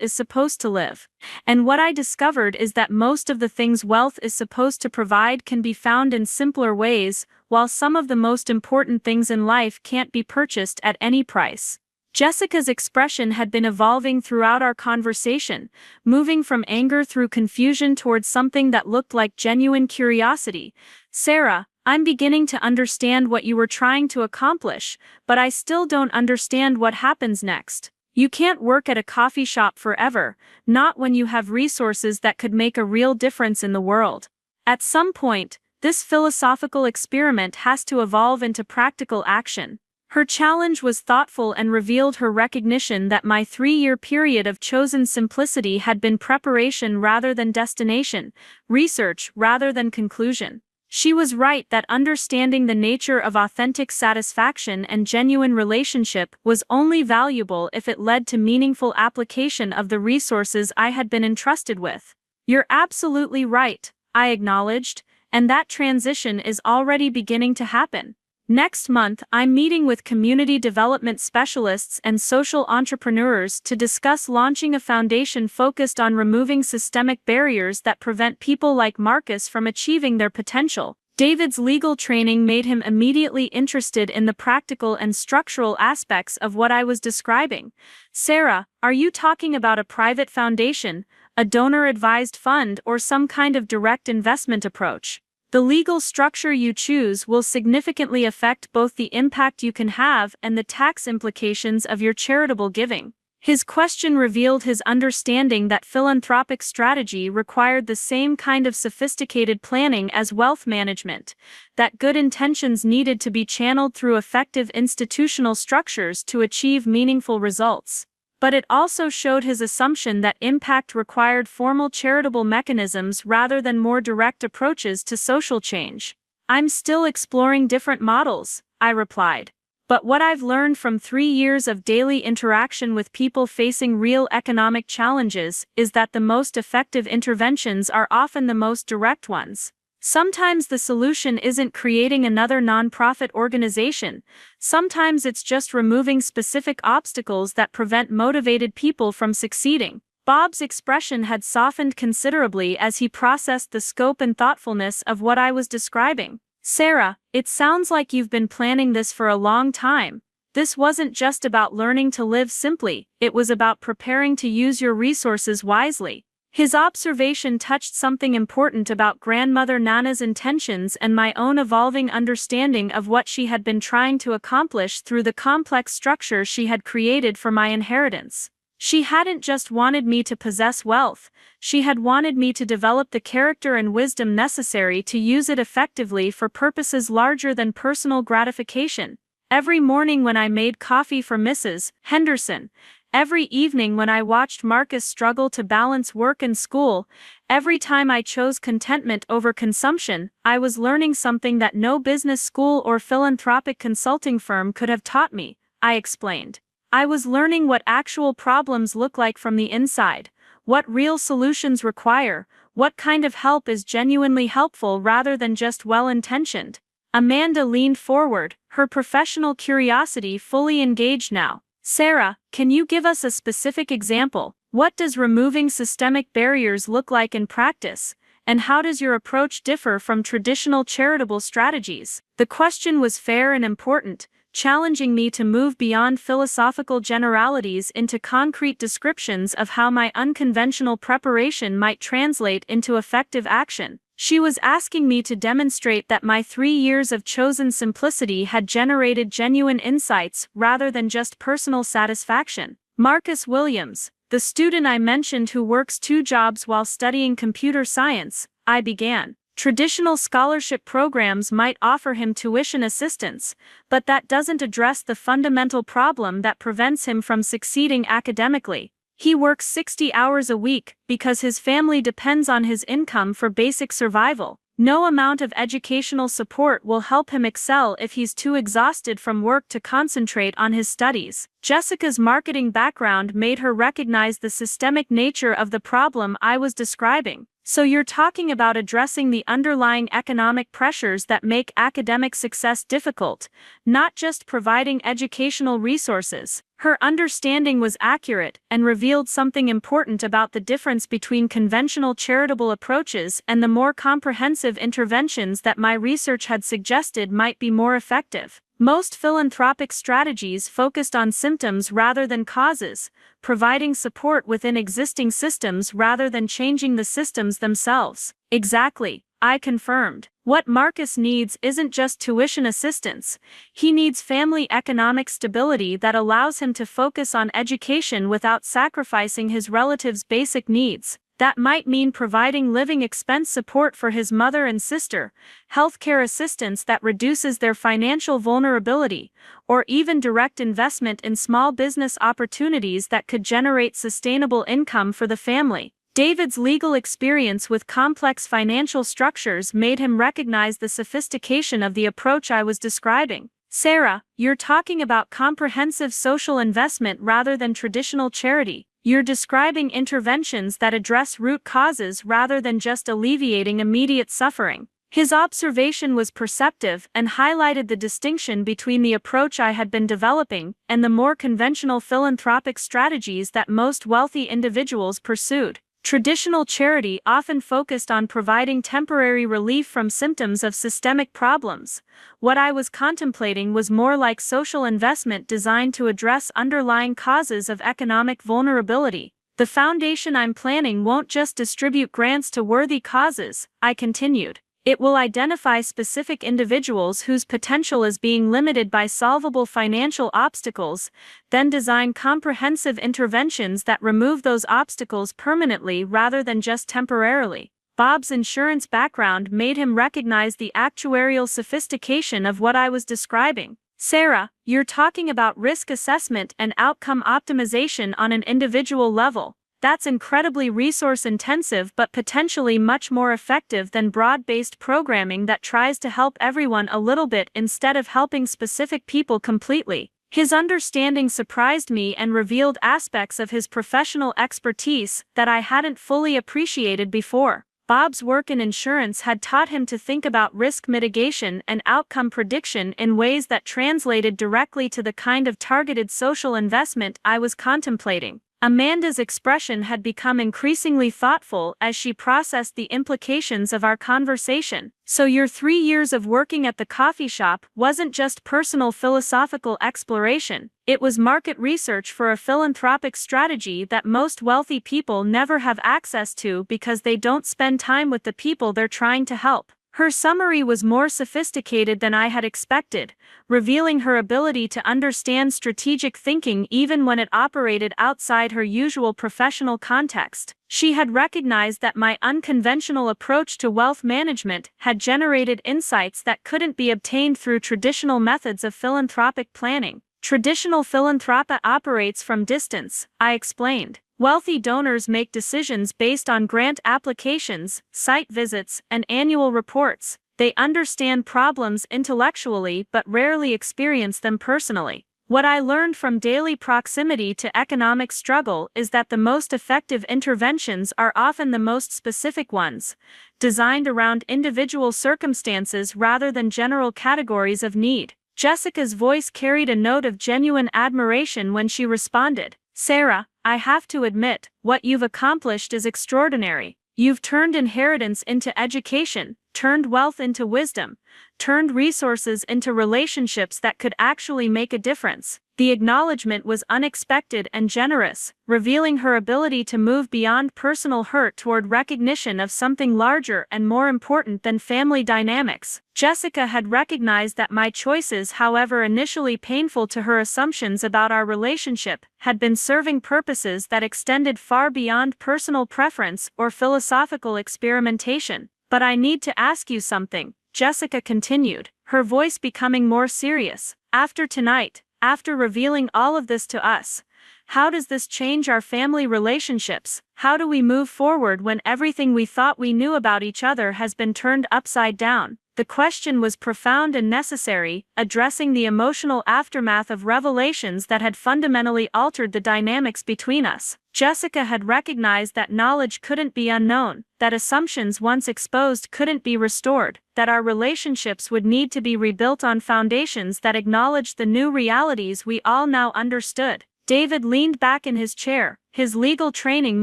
is supposed to live. And what I discovered is that most of the things wealth is supposed to provide can be found in simpler ways, while some of the most important things in life can't be purchased at any price. Jessica's expression had been evolving throughout our conversation, moving from anger through confusion towards something that looked like genuine curiosity. "Sarah, I'm beginning to understand what you were trying to accomplish, but I still don't understand what happens next. You can't work at a coffee shop forever, not when you have resources that could make a real difference in the world. At some point, this philosophical experiment has to evolve into practical action." Her challenge was thoughtful and revealed her recognition that my 3-year period of chosen simplicity had been preparation rather than destination, research rather than conclusion. She was right that understanding the nature of authentic satisfaction and genuine relationship was only valuable if it led to meaningful application of the resources I had been entrusted with. "You're absolutely right," I acknowledged, "and that transition is already beginning to happen. Next month, I'm meeting with community development specialists and social entrepreneurs to discuss launching a foundation focused on removing systemic barriers that prevent people like Marcus from achieving their potential." David's legal training made him immediately interested in the practical and structural aspects of what I was describing. "Sarah, are you talking about a private foundation, a donor-advised fund, or some kind of direct investment approach? The legal structure you choose will significantly affect both the impact you can have and the tax implications of your charitable giving." His question revealed his understanding that philanthropic strategy required the same kind of sophisticated planning as wealth management, that good intentions needed to be channeled through effective institutional structures to achieve meaningful results. But it also showed his assumption that impact required formal charitable mechanisms rather than more direct approaches to social change. "I'm still exploring different models," I replied. "But what I've learned from 3 years of daily interaction with people facing real economic challenges is that the most effective interventions are often the most direct ones. Sometimes the solution isn't creating another nonprofit organization. Sometimes it's just removing specific obstacles that prevent motivated people from succeeding. Bob's expression had softened considerably as he processed the scope and thoughtfulness of what I was describing. Sarah, it sounds like you've been planning this for a long time. This wasn't just about learning to live simply, it was about preparing to use your resources wisely. His observation touched something important about grandmother Nana's intentions and my own evolving understanding of what she had been trying to accomplish through the complex structure she had created for my inheritance. She hadn't just wanted me to possess wealth, she had wanted me to develop the character and wisdom necessary to use it effectively for purposes larger than personal gratification. Every morning when I made coffee for Mrs. Henderson, every evening when I watched Marcus struggle to balance work and school, every time I chose contentment over consumption, I was learning something that no business school or philanthropic consulting firm could have taught me, I explained. I was learning what actual problems look like from the inside, what real solutions require, what kind of help is genuinely helpful rather than just well-intentioned. Amanda leaned forward, her professional curiosity fully engaged now. Sarah, can you give us a specific example? What does removing systemic barriers look like in practice? And how does your approach differ from traditional charitable strategies? The question was fair and important, challenging me to move beyond philosophical generalities into concrete descriptions of how my unconventional preparation might translate into effective action. She was asking me to demonstrate that my 3 years of chosen simplicity had generated genuine insights rather than just personal satisfaction. Marcus Williams, the student I mentioned who works 2 jobs while studying computer science, I began. Traditional scholarship programs might offer him tuition assistance, but that doesn't address the fundamental problem that prevents him from succeeding academically. He works 60 hours a week because his family depends on his income for basic survival. No amount of educational support will help him excel if he's too exhausted from work to concentrate on his studies. Jessica's marketing background made her recognize the systemic nature of the problem I was describing. So you're talking about addressing the underlying economic pressures that make academic success difficult, not just providing educational resources. Her understanding was accurate and revealed something important about the difference between conventional charitable approaches and the more comprehensive interventions that my research had suggested might be more effective. Most philanthropic strategies focused on symptoms rather than causes, providing support within existing systems rather than changing the systems themselves. Exactly, I confirmed. What Marcus needs isn't just tuition assistance, he needs family economic stability that allows him to focus on education without sacrificing his relatives' basic needs. That might mean providing living expense support for his mother and sister, healthcare assistance that reduces their financial vulnerability, or even direct investment in small business opportunities that could generate sustainable income for the family. David's legal experience with complex financial structures made him recognize the sophistication of the approach I was describing. Sarah, you're talking about comprehensive social investment rather than traditional charity. You're describing interventions that address root causes rather than just alleviating immediate suffering. His observation was perceptive and highlighted the distinction between the approach I had been developing and the more conventional philanthropic strategies that most wealthy individuals pursued. Traditional charity often focused on providing temporary relief from symptoms of systemic problems. What I was contemplating was more like social investment designed to address underlying causes of economic vulnerability. The foundation I'm planning won't just distribute grants to worthy causes, I continued. It will identify specific individuals whose potential is being limited by solvable financial obstacles, then design comprehensive interventions that remove those obstacles permanently rather than just temporarily. Bob's insurance background made him recognize the actuarial sophistication of what I was describing. Sarah, you're talking about risk assessment and outcome optimization on an individual level. That's incredibly resource-intensive but potentially much more effective than broad-based programming that tries to help everyone a little bit instead of helping specific people completely. His understanding surprised me and revealed aspects of his professional expertise that I hadn't fully appreciated before. Bob's work in insurance had taught him to think about risk mitigation and outcome prediction in ways that translated directly to the kind of targeted social investment I was contemplating. Amanda's expression had become increasingly thoughtful as she processed the implications of our conversation. So your 3 years of working at the coffee shop wasn't just personal philosophical exploration, it was market research for a philanthropic strategy that most wealthy people never have access to because they don't spend time with the people they're trying to help. Her summary was more sophisticated than I had expected, revealing her ability to understand strategic thinking even when it operated outside her usual professional context. She had recognized that my unconventional approach to wealth management had generated insights that couldn't be obtained through traditional methods of philanthropic planning. Traditional philanthropy operates from distance, I explained. Wealthy donors make decisions based on grant applications, site visits, and annual reports. They understand problems intellectually but rarely experience them personally. What I learned from daily proximity to economic struggle is that the most effective interventions are often the most specific ones, designed around individual circumstances rather than general categories of need. Jessica's voice carried a note of genuine admiration when she responded, "Sarah, I have to admit, what you've accomplished is extraordinary. You've turned inheritance into education, turned wealth into wisdom, turned resources into relationships that could actually make a difference." The acknowledgement was unexpected and generous, revealing her ability to move beyond personal hurt toward recognition of something larger and more important than family dynamics. Jessica had recognized that my choices, however initially painful to her assumptions about our relationship, had been serving purposes that extended far beyond personal preference or philosophical experimentation. "But I need to ask you something," Jessica continued, her voice becoming more serious. "After tonight, after revealing all of this to us, how does this change our family relationships? How do we move forward when everything we thought we knew about each other has been turned upside down?" The question was profound and necessary, addressing the emotional aftermath of revelations that had fundamentally altered the dynamics between us. Jessica had recognized that knowledge couldn't be unknown, that assumptions once exposed couldn't be restored, that our relationships would need to be rebuilt on foundations that acknowledged the new realities we all now understood. David leaned back in his chair, his legal training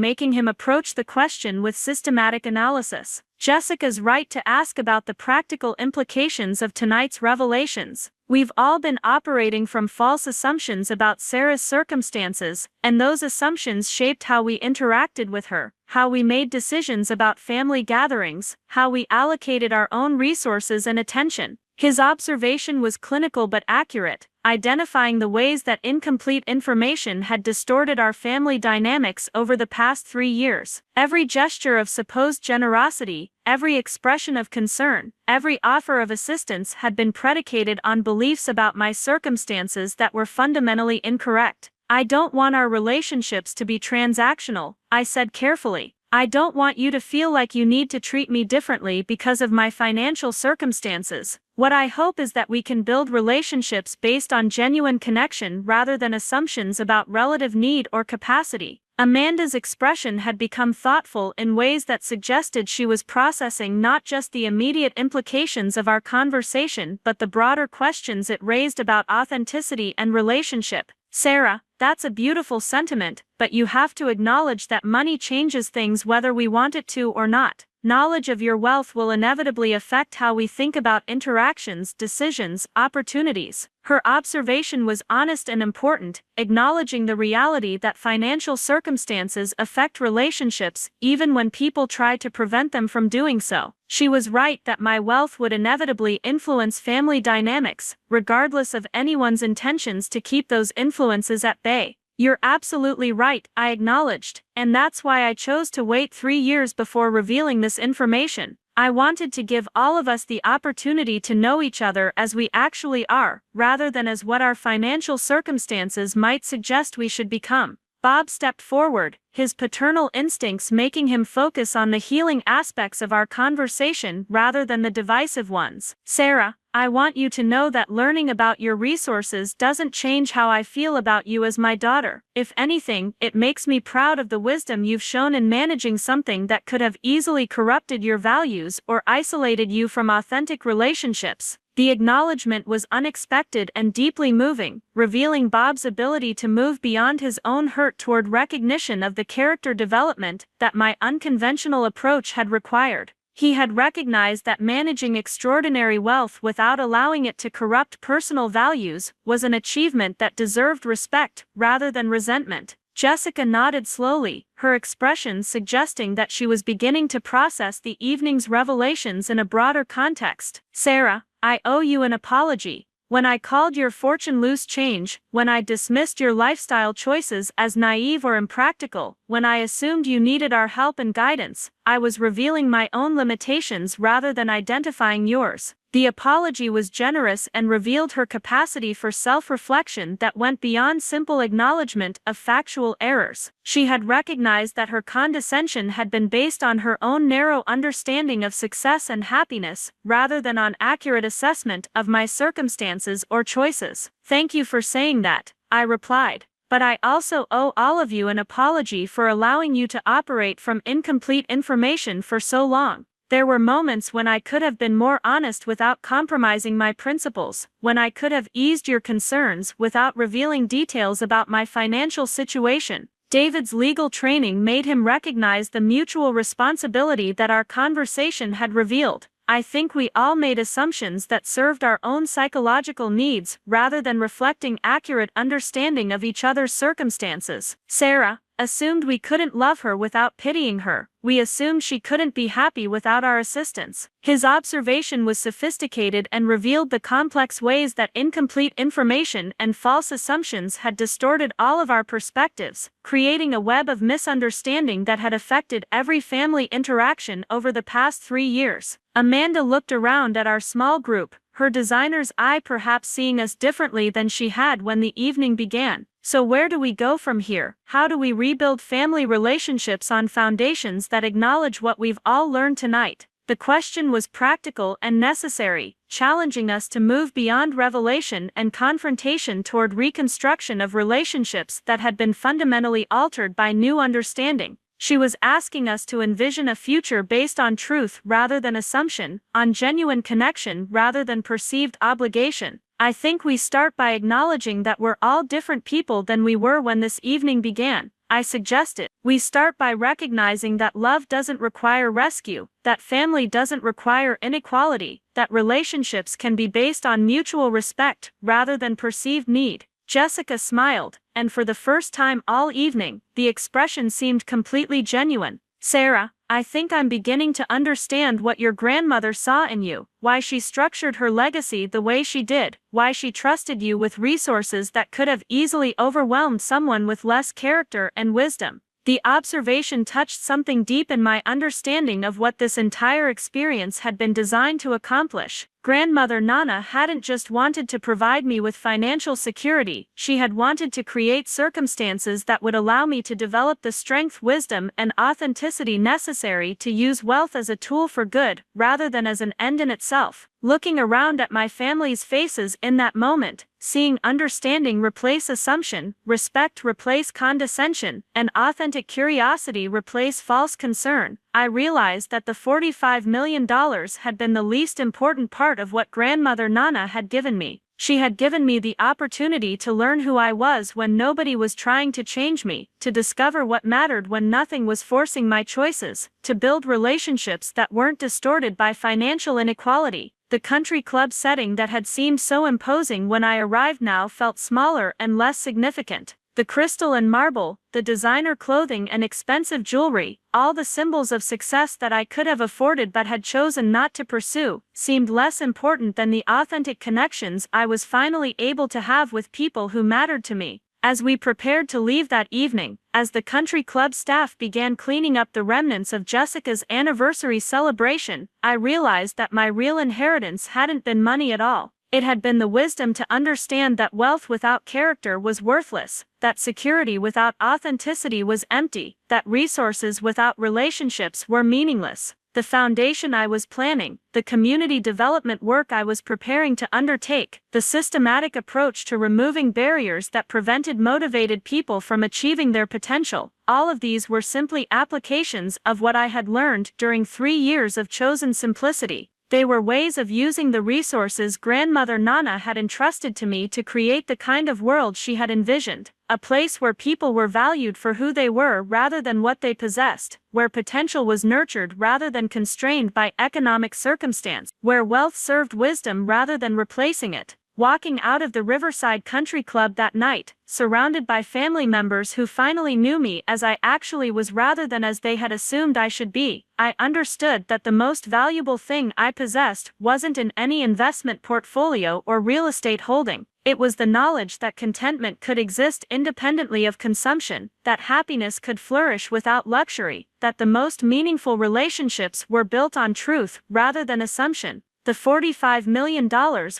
making him approach the question with systematic analysis. Jessica's right to ask about the practical implications of tonight's revelations. We've all been operating from false assumptions about Sarah's circumstances, and those assumptions shaped how we interacted with her, how we made decisions about family gatherings, how we allocated our own resources and attention. His observation was clinical but accurate, identifying the ways that incomplete information had distorted our family dynamics over the past 3 years. Every gesture of supposed generosity, every expression of concern, every offer of assistance had been predicated on beliefs about my circumstances that were fundamentally incorrect. "I don't want our relationships to be transactional," I said carefully. "I don't want you to feel like you need to treat me differently because of my financial circumstances. What I hope is that we can build relationships based on genuine connection rather than assumptions about relative need or capacity." Amanda's expression had become thoughtful in ways that suggested she was processing not just the immediate implications of our conversation but the broader questions it raised about authenticity and relationship. "Sarah, that's a beautiful sentiment, but you have to acknowledge that money changes things whether we want it to or not. Knowledge of your wealth will inevitably affect how we think about interactions, decisions, opportunities." Her observation was honest and important, acknowledging the reality that financial circumstances affect relationships even when people try to prevent them from doing so. She was right that my wealth would inevitably influence family dynamics, regardless of anyone's intentions to keep those influences at bay. "You're absolutely right," I acknowledged, "and that's why I chose to wait 3 years before revealing this information. I wanted to give all of us the opportunity to know each other as we actually are, rather than as what our financial circumstances might suggest we should become." Bob stepped forward, his paternal instincts making him focus on the healing aspects of our conversation rather than the divisive ones. "Sarah, I want you to know that learning about your resources doesn't change how I feel about you as my daughter. If anything, it makes me proud of the wisdom you've shown in managing something that could have easily corrupted your values or isolated you from authentic relationships." The acknowledgement was unexpected and deeply moving, revealing Bob's ability to move beyond his own hurt toward recognition of the character development that my unconventional approach had required. He had recognized that managing extraordinary wealth without allowing it to corrupt personal values was an achievement that deserved respect rather than resentment. Jessica nodded slowly, her expression suggesting that she was beginning to process the evening's revelations in a broader context. "Sarah, I owe you an apology. When I called your fortune loose change, when I dismissed your lifestyle choices as naive or impractical, when I assumed you needed our help and guidance, I was revealing my own limitations rather than identifying yours." The apology was generous and revealed her capacity for self-reflection that went beyond simple acknowledgement of factual errors. She had recognized that her condescension had been based on her own narrow understanding of success and happiness, rather than on accurate assessment of my circumstances or choices. "Thank you for saying that," I replied. "But I also owe all of you an apology for allowing you to operate from incomplete information for so long. There were moments when I could have been more honest without compromising my principles, when I could have eased your concerns without revealing details about my financial situation." David's legal training made him recognize the mutual responsibility that our conversation had revealed. I think we all made assumptions that served our own psychological needs rather than reflecting accurate understanding of each other's circumstances. "Sarah assumed we couldn't love her without pitying her. We assumed she couldn't be happy without our assistance." His observation was sophisticated and revealed the complex ways that incomplete information and false assumptions had distorted all of our perspectives, creating a web of misunderstanding that had affected every family interaction over the past 3 years. Amanda looked around at our small group, her designer's eye perhaps seeing us differently than she had when the evening began. "So where do we go from here? How do we rebuild family relationships on foundations that acknowledge what we've all learned tonight?" The question was practical and necessary, challenging us to move beyond revelation and confrontation toward reconstruction of relationships that had been fundamentally altered by new understanding. She was asking us to envision a future based on truth rather than assumption, on genuine connection rather than perceived obligation. "I think we start by acknowledging that we're all different people than we were when this evening began," I suggested. "We start by recognizing that love doesn't require rescue, that family doesn't require inequality, that relationships can be based on mutual respect rather than perceived need." Jessica smiled, and for the first time all evening, the expression seemed completely genuine. "Sarah, I think I'm beginning to understand what your grandmother saw in you, why she structured her legacy the way she did, why she trusted you with resources that could have easily overwhelmed someone with less character and wisdom." The observation touched something deep in my understanding of what this entire experience had been designed to accomplish. Grandmother Nana hadn't just wanted to provide me with financial security, she had wanted to create circumstances that would allow me to develop the strength, wisdom, and authenticity necessary to use wealth as a tool for good, rather than as an end in itself. Looking around at my family's faces in that moment, seeing understanding replace assumption, respect replace condescension, and authentic curiosity replace false concern, I realized that the $45 million had been the least important part of what Grandmother Nana had given me. She had given me the opportunity to learn who I was when nobody was trying to change me, to discover what mattered when nothing was forcing my choices, to build relationships that weren't distorted by financial inequality. The country club setting that had seemed so imposing when I arrived now felt smaller and less significant. The crystal and marble, the designer clothing and expensive jewelry, all the symbols of success that I could have afforded but had chosen not to pursue, seemed less important than the authentic connections I was finally able to have with people who mattered to me. As we prepared to leave that evening, as the country club staff began cleaning up the remnants of Jessica's anniversary celebration, I realized that my real inheritance hadn't been money at all. It had been the wisdom to understand that wealth without character was worthless, that security without authenticity was empty, that resources without relationships were meaningless. The foundation I was planning, the community development work I was preparing to undertake, the systematic approach to removing barriers that prevented motivated people from achieving their potential, all of these were simply applications of what I had learned during 3 years of chosen simplicity. They were ways of using the resources grandmother Nana had entrusted to me to create the kind of world she had envisioned, a place where people were valued for who they were rather than what they possessed, where potential was nurtured rather than constrained by economic circumstance, where wealth served wisdom rather than replacing it. Walking out of the Riverside Country Club that night, surrounded by family members who finally knew me as I actually was rather than as they had assumed I should be, I understood that the most valuable thing I possessed wasn't in any investment portfolio or real estate holding. It was the knowledge that contentment could exist independently of consumption, that happiness could flourish without luxury, that the most meaningful relationships were built on truth rather than assumption. The $45 million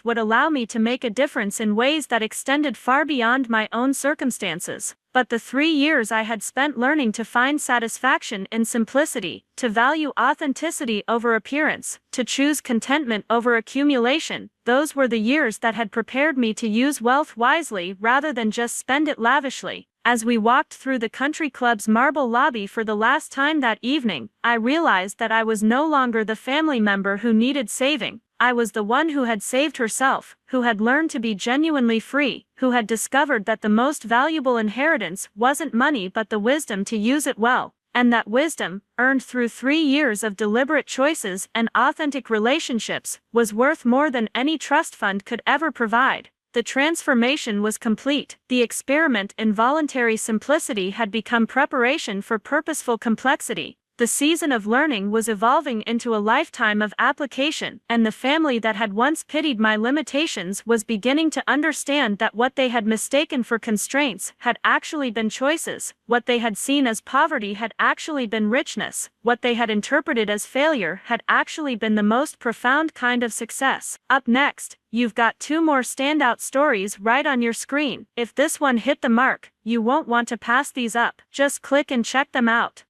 would allow me to make a difference in ways that extended far beyond my own circumstances. But the 3 years I had spent learning to find satisfaction in simplicity, to value authenticity over appearance, to choose contentment over accumulation, those were the years that had prepared me to use wealth wisely rather than just spend it lavishly. As we walked through the country club's marble lobby for the last time that evening, I realized that I was no longer the family member who needed saving. I was the one who had saved herself, who had learned to be genuinely free, who had discovered that the most valuable inheritance wasn't money but the wisdom to use it well, and that wisdom, earned through 3 years of deliberate choices and authentic relationships, was worth more than any trust fund could ever provide. The transformation was complete. The experiment in voluntary simplicity had become preparation for purposeful complexity. The season of learning was evolving into a lifetime of application, and the family that had once pitied my limitations was beginning to understand that what they had mistaken for constraints had actually been choices, what they had seen as poverty had actually been richness, what they had interpreted as failure had actually been the most profound kind of success. Up next, you've got 2 more standout stories right on your screen. If this one hit the mark, you won't want to pass these up. Just click and check them out.